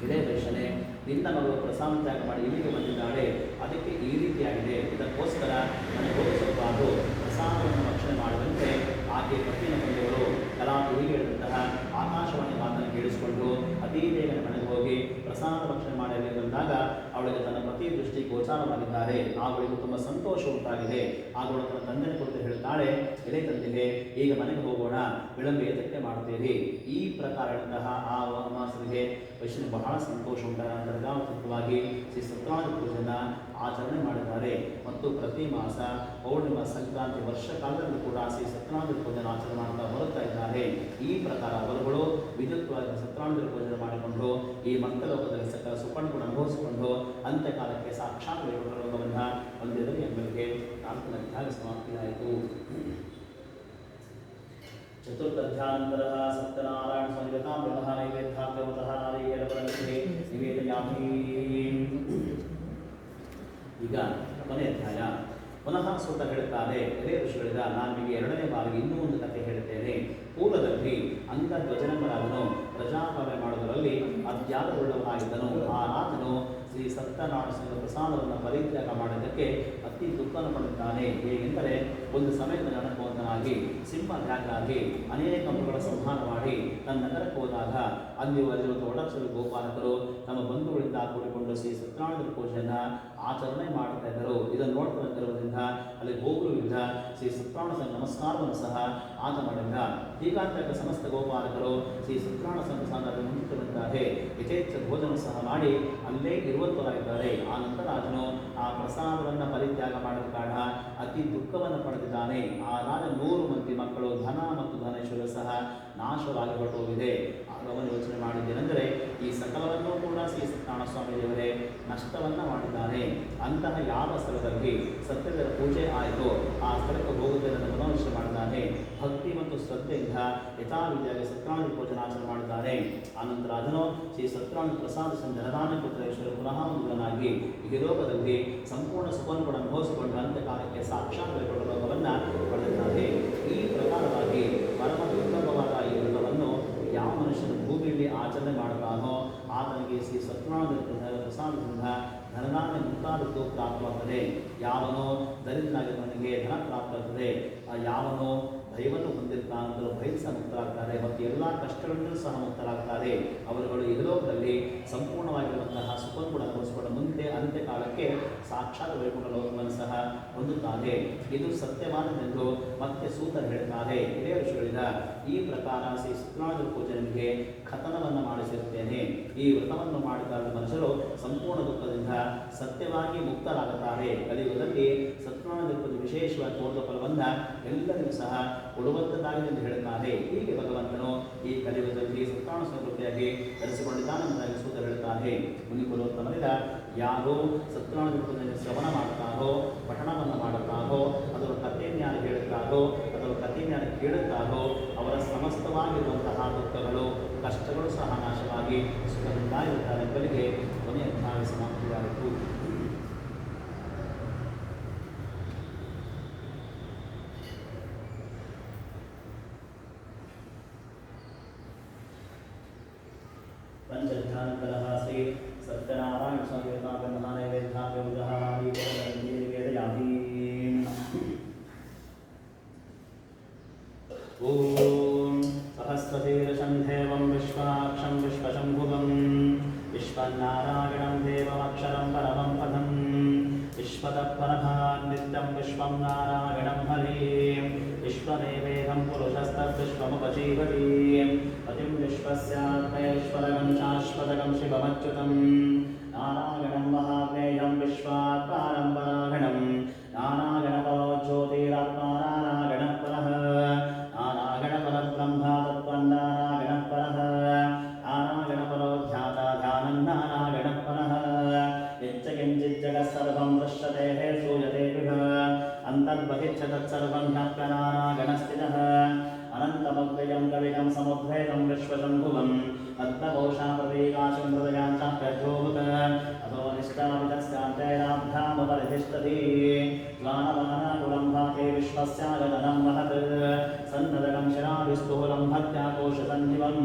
ಇದೇ ವೈಶ್ಯನೇ, ನಿನ್ನ ಮಗಳು ಪ್ರಸಾದ ತ್ಯಾಗ ಮಾಡಿ ಇಲ್ಲಿಗೆ ಬಂದಿದ್ದಾಳೆ, ಅದಕ್ಕೆ ಈ ರೀತಿಯಾಗಿದೆ. ಇದಕ್ಕೋಸ್ಕರ ನನಗೆ ಹೋಗಿಸಬಾರದು, ಪ್ರಸಾದವನ್ನು ರಕ್ಷಣೆ ಮಾಡುವಂತೆ ಆಕೆ ಪತ್ತಿನ ಬಂದವರು ಕಲಾಪು ಹೀಗೆ ಹೇಳಿದಂತಹ ಆಕಾಶವಾಣಿ ಮಾತನ್ನು ಕೇಳಿಸಿಕೊಂಡು ಅತೀ ಬೇಗನೆ ಮನೆಗೆ ಹೋಗಿ ಪ್ರಸಾದ ರಕ್ಷಣೆ ಮಾಡಲಿ ಬಂದಾಗ ಅವಳಿಗೆ ತನ್ನ ಪತಿ ದೃಷ್ಟಿ ಗೋಚಾರವಾಗಿದ್ದಾರೆ. ಅವಳಿಗೂ ತುಂಬ ಸಂತೋಷ ಉಂಟಾಗಿದೆ. ಅವಳು ತನ್ನ ತಂದೆಯ ಕುರಿತು ಹೇಳ್ತಾಳೆ, ಎಲೆ ತಂದೆಗೆ, ಈಗ ಮನೆಗೆ ಹೋಗೋಣ, ವಿಳಂಬ ಏತಕ್ಕೆ ಮಾಡುತ್ತೇವೆ. ಈ ಪ್ರಕಾರ ಹೇಳಿದಂತಹ ಆ ಮಾಸರಿಗೆ ವೈಷ್ಣವ ಬಹಳ ಸಂತೋಷ ಉಂಟಾದ ನಂತರ ಗಾಂತವಾಗಿ ಶ್ರೀ ಸತ್ಯನಾರಾಯಣ ಪೂಜೆಯನ್ನು ಆಚರಣೆ ಮಾಡಿದ್ದಾರೆ ಮತ್ತು ಪ್ರತಿ ಮಾಸ ಪೌರ್ಣಿಮಾ ಸಂಕ್ರಾಂತಿ ವರ್ಷ ಕಾಲದಲ್ಲೂ ಕೂಡ ಶ್ರೀ ಸತ್ಯನಾರಾಯಣ ಪೂಜೆಯನ್ನು ಆಚರಣೆ ಮಾಡ್ತಾ ಬರುತ್ತಾ ಇದ್ದಾರೆ. ಈ ಪ್ರಕಾರ ಅವರುಗಳು ವಿದ್ಯುತ್ವಾಗಿ ಸತ್ಯನಾರಾಯಣ ಪೂಜೆ ಮಾಡಿಕೊಂಡು ಈ ಮಂತ್ರಲೋಕದಲ್ಲಿ ಸಕಲ ಸುಖವನ್ನು ಅನುಭವಿಸಿಕೊಂಡು ಅಂತ್ಯಕಾಲಕ್ಕೆ ಸಾಕ್ಷಾತ್ ವೈಕುಂಠಲೋಕವನ್ನು ಹೊಂದಿದರೆ ಎಂಬುದಕ್ಕೆ 4ನೇ ಅಧ್ಯಾಯ ಸಮಾಪ್ತಿಯಾಯಿತು. ಚತುರ್ಥಧ್ಯಾನಂತರ ಸತ್ಯನಾರಾಯಣ ಸಂಯುತಾಂ ವ್ಯವಹಾರ ನೈವೇದ್ಯಾಭ್ಯವತಃ ನಾರಿಕೇಲಪರಕ್ಕೆ ನಿವೇದಯಾಮಿ. ಈಗ ಕೊನೆ ಅಧ್ಯಾಯ ಪುನಃ ಸೂತ ಹೇಳುತ್ತಾರೆ, ಎಲೆ ಋಷಿಗಳಿಂದ ನಾನು ನಿಮಗೆ 2ನೇ ಬಾರಿಗೆ ಇನ್ನೂ ಒಂದು ಕಥೆ ಹೇಳುತ್ತೇನೆ. ಪೂರ್ವದಲ್ಲಿ ಅಂಗಧ್ವಜನಂಬರಾದನು ಪ್ರಜಾಪಾಲನೆ ಮಾಡುವುದರಲ್ಲಿ ಅಜ್ಞಾನವುಳ್ಳವನಾಗಿದ್ದನು. ಆ ರಾಜನು ಶ್ರೀ ಸತ್ಯನಾರಾಯಣ ಸಂಘ ಪ್ರಸಾದವನ್ನು ಪರಿತ್ಯಾಗ ಮಾಡಿದ್ದಕ್ಕೆ ಅತಿ ದುಃಖವನ್ನು ಪಡುತ್ತಾನೆ. ಹೇಗೆಂದರೆ ಒಂದು ಸಮಯದ ಜನಕವಂತನಾಗಿ ಸಿಂಹವ್ಯಾಘ್ರಾಗಿ ಅನೇಕ ಮೃಗಗಳ ಸಂಹಾರ ಮಾಡಿ ತನ್ನ ನಗರಕ್ಕೆ ಹೋದಾಗ ಅಲ್ಲಿರುವ ಒಳಕ್ಷರ ಗೋಪಾಲಕರು ತಮ್ಮ ಬಂಧುಗಳಿಂದ ಕೂಡಿಕೊಂಡು ಶ್ರೀ ಸತ್ಯನಾರಾಯಣ ಪೂಜೆಯನ್ನು ಆಚರಣೆ ಮಾಡ್ತಾ ಇದ್ದರು. ಇದನ್ನು ನೋಡ್ತಾ ಇರುವುದರಿಂದ ಅಲ್ಲಿ ಗೋಗುರುವಿಂದ ಶ್ರೀ ಸತ್ಯನಾರಾಯಣ ಸಂಘ ನಮಸ್ಕಾರವನ್ನು ಸಹ ಆತ ಮಾಡಿದ. ಹೀಗಾಂತಕ ಸಮಸ್ತ ಗೋಪಾಲಕರು ಶ್ರೀ ಸತ್ಯನಾರಾಯಣ ಸಂಘ ಪ್ರಸಾದದಲ್ಲಿ ಮುಂಚಿತವಿದ್ದಾರೆ. ಯಥೇಚ್ಛ ಭೋಜನ ಸಹ ಮಾಡಿ ಅಲ್ಲೇ ಇರುವಂತರಾಗಿದ್ದಾರೆ. ಆ ನಂತರ ರಾಜನು ಆ ಪ್ರಸಾದವನ್ನು ಪರಿತ್ಯಾಗ ಮಾಡಿದ ಕಾರಣ ಅತಿ ದುಃಖವನ್ನು ಪಡೆದಿದ್ದಾನೆ. ಆ ರಾಜ 100 ಮಂದಿ ಮಕ್ಕಳು ಧನ ಮತ್ತು ಧನೇಶ್ವರ ಸಹ ನಾಶವಾಗಿ ಹೊರಟೋಗಿದೆ. ಆಗ ಅವನು ಯೋಚನೆ ಮಾಡಿದ್ದೇನೆಂದರೆ ಈ ಸಕಲವನ್ನೂ ಕೂಡ ಶ್ರೀ ಸತ್ಯನಾರಾಯಣ ಸ್ವಾಮಿಯವರೇ ನಷ್ಟವನ್ನು ಮಾಡಿದ್ದಾನೆ. ಅಂತಹ ಯಾವ ಸ್ಥಳದಲ್ಲಿ ಸತ್ಯದ ಪೂಜೆ ಆಯಿತು ಆ ಸ್ಥಳಕ್ಕೆ ಹೋಗುವುದನ್ನು ಮನೋನಿಶ್ಚಯ ಮಾಡಿದ್ದಾನೆ. ಭಕ್ತಿ ಮತ್ತು ಶ್ರದ್ಧೆಯಿಂದ ಯಥಾವಿಧಿಯಾಗಿ ಸತ್ಯನಾರಾಯಣ ಪೂಜೆ ಆಚರಣೆ ಮಾಡಿದ್ದಾನೆ. ಆನಂತರ ರಾಜನು ಶ್ರೀ ಸತ್ಯನಾರಾಯಣ ಪ್ರಸಾದ ಜನದಾನ ಪುತ್ರೇಶ್ವರ ಪುನಃ ಒಂದನಾಗಿ ಈ ಲೋಕದಲ್ಲಿ ಸಂಪೂರ್ಣ ಸುಖವನ್ನು ಕೂಡ ಅನುಭವಿಸಿಕೊಂಡು ಅಂತ್ಯಕಾಲಕ್ಕೆ ಸಾಕ್ಷಾತ್ ಲೋಕವನ್ನು ಪಡೆದಿದ್ದಾರೆ. ಈ ಪ್ರಕಾರವಾಗಿ ಪರಮ ದುರ್ಲಭವಾದ ಈ ವ್ರತವನ್ನು ಯಾವ ಮನುಷ್ಯನು ಭೂಮಿಯಲ್ಲಿ ಆಚರಣೆ ಮಾಡುತ್ತಾನೋ ಆತನಿಗೆ ಶ್ರೀ ಸತ್ಯನಾರಾಯಣ ಪ್ರಸಾದದಿಂದ ಧನಧಾನ್ಯ ಮುಂತಾದದ್ದು ಪ್ರಾಪ್ತವಾಗ್ತದೆ. ಯಾವನೋ ದರಿದ್ರನಾಗಿದ್ದವನಿಗೆ ಧನ ಪ್ರಾಪ್ತವಾಗ್ತದೆ. ಯಾವನೋ ದೈವವನ್ನು ಹೊಂದಿರ್ತಾನಂತರೂ ಭಯ ಸಹ ಮುಕ್ತರಾಗ್ತಾರೆ ಮತ್ತು ಎಲ್ಲ ಕಷ್ಟಗಳಿಂದಲೂ ಸಹ ಮುಕ್ತರಾಗ್ತಾರೆ. ಅವರುಗಳು ಈ ಲೋಕದಲ್ಲಿ ಸಂಪೂರ್ಣವಾಗಿರುವಂತಹ ಸುಖವನ್ನು ಕೂಡ ಅನುಭವಿಸಿಕೊಂಡು ಮುಂದೆ ಅಂತ್ಯಕಾಲಕ್ಕೆ ಸಾಕ್ಷಾತ್ ವೈಕುಂಠ ಲೋಕವನ್ನು ಸಹ ಹೊಂದುತ್ತಾರೆ. ಇದು ಸತ್ಯವಾದನೆಂದು ಮತ್ತೆ ಸೂತ ಹೇಳ್ತಾರೆ. ಹಿರಿಯ ಋಷಿಗಳಿಂದ ಈ ಪ್ರಕಾರ ಶ್ರೀ ಸತ್ಯನಾರಾಯಣ ಪೂಜೆ ನಿಮಗೆ ಖತನವನ್ನು ಮಾಡಿಸಿರುತ್ತೇನೆ. ಈ ವ್ರತವನ್ನು ಮಾಡಿದ ಮನುಷ್ಯರು ಸಂಪೂರ್ಣ ದುಃಖದಿಂದ ಸತ್ಯವಾಗಿ ಮುಕ್ತರಾಗುತ್ತಾರೆ. ಕಲಿಯುಗದಲ್ಲಿ ಸತ್ಯನಾರಾಯಣ ಪೂಜೆ ವಿಶೇಷವಾಗಿ ತೋರಿದ ಫಲವನ್ನು ಎಲ್ಲರಿಗೂ ಸಹ ಕೊಡುವಂತದ್ದಾಗಿದೆ ಎಂದು ಹೇಳುತ್ತಾರೆ. ಹೀಗೆ ಭಗವಂತನು ಈ ಕಲಿಯುಗದಲ್ಲಿ ಸತ್ಯನಾರಾಯಣ ಸಂಸ್ಕೃತಿಯಾಗಿ ಧರಿಸಿಕೊಂಡಿದ್ದಾನೆಂಬುದಾಗಿ ಸೂತ ಹೇಳುತ್ತಾರೆ. ಮುನಿಕುಲೋತ್ತಮರಿಂದ ಯಾರು ಸತ್ಯನಾರಾಯಣ ಪೂಜೆಯನ್ನು ಶ್ರವಣ ಮಾಡುತ್ತಾರೋ ಪಠಣವನ್ನು ಮಾಡುತ್ತಾರೋ ಅದರ ಕಥೆಯನ್ನು ಯಾರು ಹೇಳುತ್ತಾರೋ ಅದರ ಕಥೆಯನ್ನು ಯಾರು ಕೇಳುತ್ತಾರೋ ಅವರ ಸಮಸ್ತವಾಗಿರುವಂತಹ ದುಃಖಗಳು ಕಷ್ಟಗಳು ಸಹ ನಾಶವಾಗಿ ಸುಖದಿಂದ ಇರುತ್ತಾರೆ ಎಂಬುದಕ್ಕೆ ಕೊನೆಯ ಅಧ್ಯಾಯ ಸಮಾಪ್ತಿಯಾಯಿತು. पंचध्यानकलः श्री सत्यनारायण संवेदना नैवेद्याभ्यवदः निवेदयामि। ओम सहस्रशीर्षं देवं विश्वाक्षं विश्वशंभुवं विश्वनारायणं देवमक्षरं परमं पदं विश्वतः परभान् नित्यं विश्वं नारायणं हरिं विश्वमेवेदं पुरुषस्तद्विश्वमुपजीवति पतिं विश्वस्यात्मैश्वरगं शाश्वतगं शिवमच्युतं नारायणं महाज्ञेयं विश्वात्मानं परागणं नारायणपरो ज्योतिरात्मा नारायणपरः नारायणपरब्रह्मा तत्त्वन्नारायणपरः नारायणपरो ध्याता ध्यानं नारायणपरः यच्चकिञ्चिज्जगत्सर्वं दृश्यते श्रूयते विभ अन्तर्बहिश्च तत्सर्वं ह्यप्य नारायणस्थितः अनन्तमव्ययं कविकं समुद्भेदं विश्वशम्भुवं पद्मघोषा प्रतीकाशं हृदयाञ्चाप्यध्रोमुख अतो निष्ठापितस्यान्तैराभ्यामुपरितिष्ठति ज्वानवानाकुलं भाते विश्वस्यागतनं महत् सन्नदकं शिराविस्तूलं भक्त्याकोशसन्निवं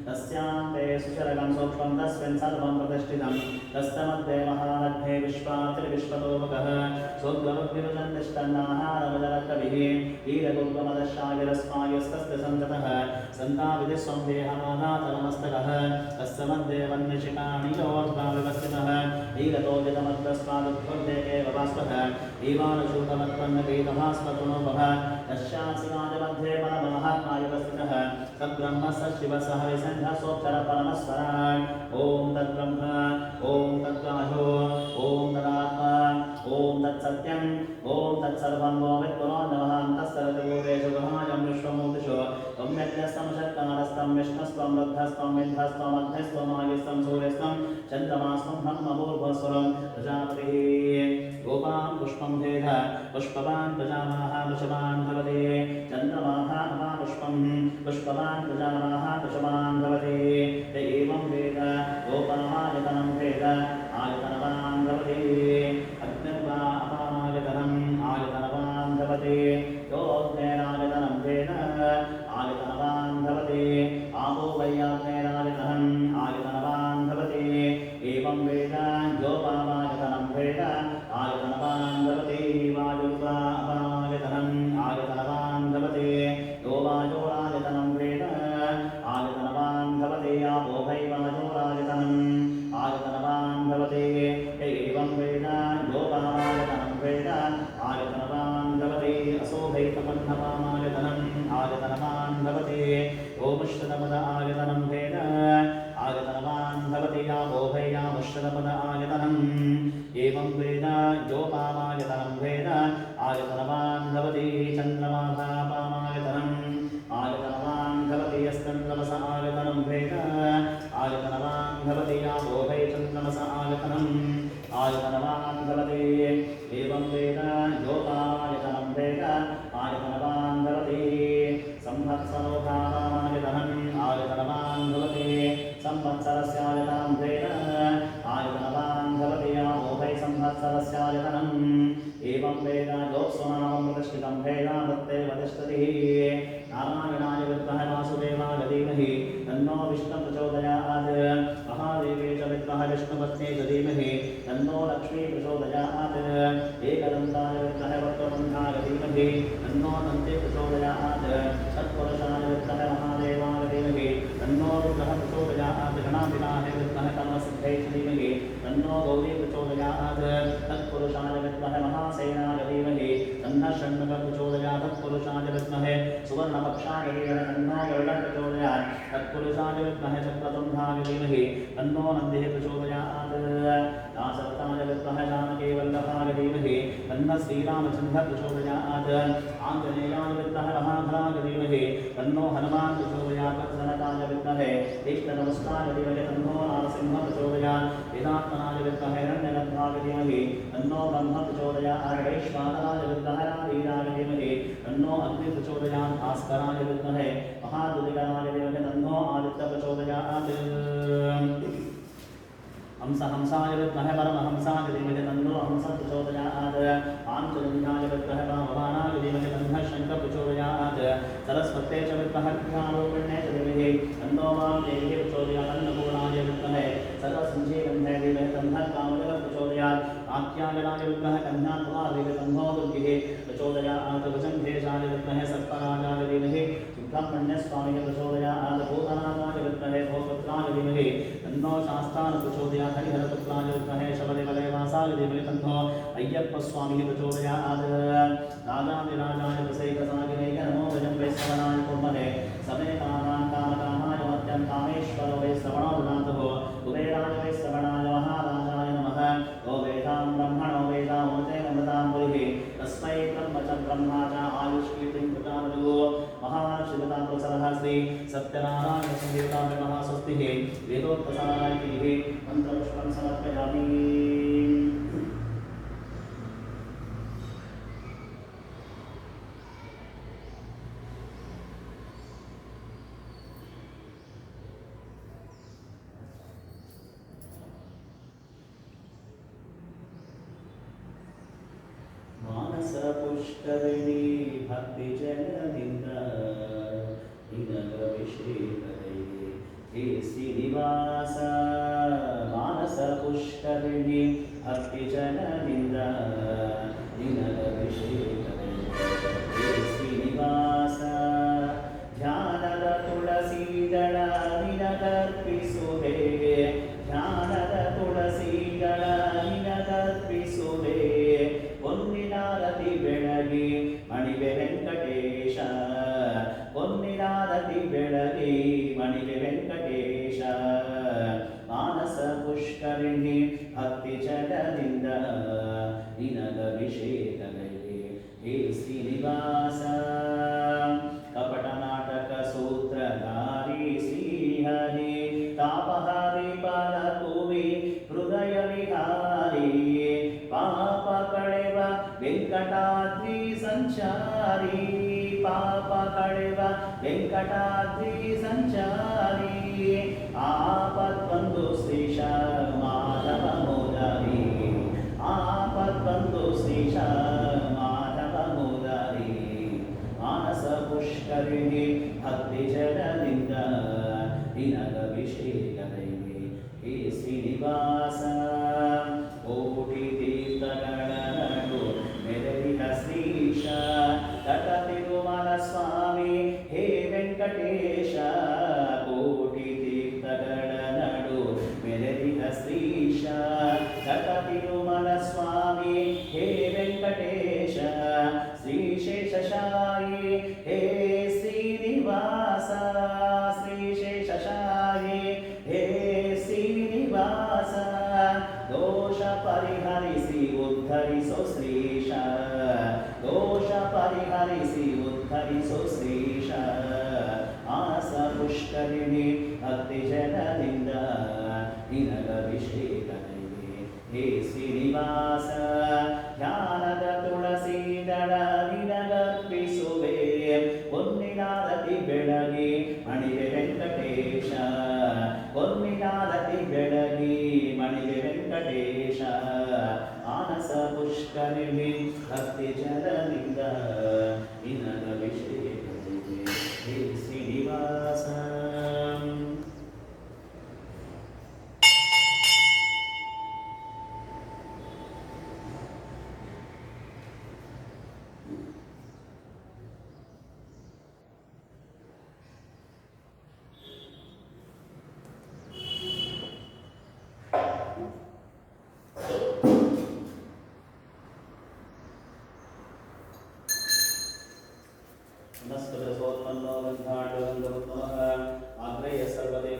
तस्यान्ते सुशरकं सूक्ष्मं तस्मिन् सर्वं प्रतिष्ठितं तस्तमध्ये महालग्ने विश्वात्रिविश्वतोमुखः सोऽग्रवद्विभजन्निष्टन्नाहारमजरकविः ईरगुर्गमदशागिरस्मायस्तस्य सन्ततः सन्ताविधिस्वं देहमानातलमस्तकः तस्य मध्ये वह्निशिखाणियोर्ध्वाविवस्थितः ईरतोजितमद्रस्वादुद्भुर्देके वभास्वः ईवानशूटमत्पन्नपीतभास्वतुनोपभ तस्यासिकाजमध्ये परमहात्मायुवस्थितः सद्ब्रह्म ब्रह्म स शिव सह विसन्ध्यासोऽक्षर परमस्वरान् ॐ तद्ब्रह्म ॐ तद्वायो ॐ तदात्मा ॐ तत्सत्यम् ॐ तत्सर्वं वो विद्पुरो नमः तत्सर्वभूतेषु गृहायं विश्वमूर्तिषु त्वं यज्ञस्तं शक्तारस्तं विष्णुस्त्वं रुद्रस्त्वं विन्ध्यस्त्वं अग्निस्त्वं आयुस्त्वं सूर्यस्त्वं चन्द्रमास्त्वं ब्रह्मभूर्भुवस्वरं प्रजापतिः गोपां पुष्पं भेद पुष्पवान् प्रजामाः वृषभान् भवते चन्द्रमाः अपापुष्पं पुष्पवान् प्रजामाः वृषभान् भवते य एवं वेद गोपामायतनं भेद आयतनवान् भवते अग्निर्वा अपामायतनम् आयतनवान् भवते योऽग्नेरायतनं भेद आयतनवान् भवते आपो वैयाग्नेरायतनम् आयतनवान् भवते एवं वेद योपामायतनं भेद आयतनवान् भवते वायुर्वा अपामायतनम् आयतनवान् भवते यो वायोरायतनं भेद आयतनवान् भवते आपो वै वायोरायतनम् आयतनवान् भवते एवं वेद योपामायतनं भेद आयतनवान् भवते असोभैतपन्नपामायतनम् आयतनवान् भवते ओमुष्टपद आयतनं भेद आयतनवान् भवते यावोभयामुष्टपद आयतनम् एवं वेद योपामायतनं भेद आयतनवान् भवति चन्द्रमाभापामायतनम् आयतनवान् भवति यस्चन्द्रमस आयतनं भेद आयतनवान् भवति यावोभै चन्द्रमस आयतनम् आयतनवान् भवति एवं वेद योपामायतनं भेद आयतनवान् भवति संवत्सरोभावामायतनम् आयतनवान् भवति संवत्सरस्यायतनं भेद आयतनवान् भवति यावोभै संवत्सरस्यायतनम् एवं वेद योऽप्सुनामं प्रतिष्ठितं भेद तत्तेव तिष्ठति नारायणाय विद्महे वासुदेवाय धीमहि तन्नो विष्णुः प्रचोदयात् महादेवे च विद्महे विष्णुपत्न्यै च धीमहि तन्नो लक्ष्मी प्रचोदयात् एकदन्ताय विद्महे वक्रतुण्डाय धीमहि तन्नो दन्ती प्रचोदयात् तत्पुरुषाय विद्महे महादेवाय धीमहि तन्नो रुद्रः प्रचोदयात् गणाधिपाय विद्महे कर्मसिद्धये च धीमहि तन्नो गौरी प्रचोदयात् तत्पुरुषाय विद्महे महासेनाय धीमहि तन्नः षण्मुखः प्रचोदयात् तत्पुरुषाय विद्महे सुवर्णपक्षाय धीमहि तन्नो गरुडः प्रचोदयात् तत्पुरुषाय विद्महे चक्रतुण्डाय धीमहि तन्नो नन्दिः प्रचोदयात् दासवताय विद्महे जानकीवल्लभाय धीमहि तन्नः श्रीरामचन्द्रः प्रचोदयात् आञ्जनेयाय विद्महे महाधराय धीमहि तन्नो हनुमान् प्रचोदयात् वत्सनकाय विद्महे इष्टनमस्काराय धीमहि तन्नो नारसिंहः प्रचोदयात् वेदात्मनाय विद्महे हिरण्यगर्भाय धीमहि तन्नो ब्रह्म प्रचोदयात् वैश्वानराय विद्महे वीराय धीमहि तन्नो अग्नि प्रचोदयात् भास्कराय विद्महे महादुर्गाय धीमहि तन्नो आदित्य प्रचोदयात् हंसाय विद्महे परमहंसाय धीमहि तन्नो हंस प्रचोदयात् आञ्जनेयाय विद्महे वामभानाय धीमहि तन्नः शङ्खः प्रचोदयात् सरस्वत्यै च विद्महे विद्यारूपिण्यै च धीमहि तन्नो वामदेवी प्रचोदयात् अन्नपूर्णाय विद्महे सर्वसञ्जीवन्यै धीमहि तन्नः कामदेवः प्रचोदयात् आख्यायनाय विद्महे कन्याकुमारी तन्नो दुर्गिः प्रचोदयात् भुजङ्गेशाय विद्महे सर्पराजाय धीमहि सुब्रह्मण्यस्वामिः प्रचोदयात् भूतनाथाय विद्महे भूतपुत्राय धीमहि तन्नो शास्त्रान् प्रचोदयात् हरिहरपुत्राय विद्महे शबरिमलैवासाय धीमहि तन्नो अय्यप्पस्वामिः प्रचोदयात् राजाधिराजाय वसैकसागिनेय नमो भजं वैश्रवणाय कुर्महे समे कामान् कामकामाय मत्यं कामेश्वरो वैश्रवणोऽनाथः कुबेराय वैश्रवणाय महाराजाय नमः ओ वेदां ब्रह्मणो वेदामृते अमृतां पुरिः तस्मै ब्रह्म च ब्रह्मा च आयुष्कीर्तिं प्रदानयो महाशिवतां प्रसरः श्री सत्यनारायण संहितां महास्वस्तिः वेदोक्तसारायतिः मन्त्रपुष्पं समर्पयामि पुष्करिणी भक्तिजननिन्द दिनगविश्रीकरे हे श्रीनिवास मानस पुष्करिणी भक्तिजननिन्द दिनगविश्रीकरे हे श्रीनिवास ध्यानद तुलसीदಳ ನಿನಗರ್ಪಿಸುವೆ ಧ್ಯಾನದ ತುಳಸಿದಳ ನಿನಗರ್ಪಿಸುವೆ பொன்னினாரತಿ ಬೆಳಗಿ ಮಣಿವೆ ವೆಂಕಟೇಶ பொன்ನಿನಾರತಿ ಬೆಳಗಿ ಪಾಪ ಕಳೆವ ವೆಂಕಟಾದ್ರಿ ಸಂಚಾರಿ ಆಪತ್ಬಂಧು ಶ್ರೀಶ ಮಾಧವ ಮುರಾರಿ ಆಪತ್ಬಂಧು ಶ್ರೀಶ ಮಾಧವ ಮುರಾರಿ ಮಾನಸ ಪುಷ್ಕರಿಣಿ ಭಕ್ತಿ ಜನರಿಂದ ದಿನದಭಿಷೇಕದೈವೆ ಹೇ ಶ್ರೀನಿವಾಸ ಕೋಟಿ ತೀರ್ಥಗಳ ನಡು ಮೆರೆದಿಹ ಶ್ರೀಶ ತಟ ತಿರುಮಲ ಸ್ವಾಮಿ ಹೇ ವೆಂಕಟೇಶ ಕೋಟಿ ತೀರ್ಥಗಳ ನಡು ಮೆರೆದಿಹ ಶ್ರೀಶ ತಟ ತಿರುಮಲ ಸ್ವಾಮಿ ಹೇ ವೆಂಕಟೇಶ ಶ್ರೀಶೇಷಶಾಯಿ ಹೇ ಶ್ರೀನಿವಾಸ ಶ್ರೀಶೇಷಶಾಯಿ ಹೇ ಶ್ರೀನಿವಾಸ ದೋಷ ಪರಿಹರಿಸಿ ಉದ್ಧರಿಸೋ ಶ್ರೀಶ ದೋಷ ಪರಿಹರಿಸಿ ಉದ್ಧರಿಸೋ ಶ್ರೀಶ ಮಾನಸ ಪುಷ್ಕರಿಣಿ ಭಕ್ತಿ ಜನರಿಂದ ದಿನದಭಿಷೇಕದೈವೆ ಹೇ ಶ್ರೀನಿವಾಸ ಧ್ಯಾನದ ತುಳಸಿ ದಳ ನಿನಗರ್ಪಿಸುವೆ ಹೊನ್ನಿನಾರತಿ ಬೆಳಗಿ ಮಣಿವೆ ವೆಂಕಟೇಶ ಹೊನ್ನಿನಾರತಿ ಬೆಳಗಿ ಮಣಿವೆ ವೆಂಕಟೇಶ ಮಾನಸ ಪುಷ್ಕರಿಣಿ ಭಕ್ತಿ ಜನರಿಂದ ದಿನದಭಿಷೇಕದೈವೆ ಹೇ ಶ್ರೀನಿವಾಸ नमस्कृत सोत्मन्नो गन्धाढ्यो गन्धोत्तमः आग्रेय सर्वदेव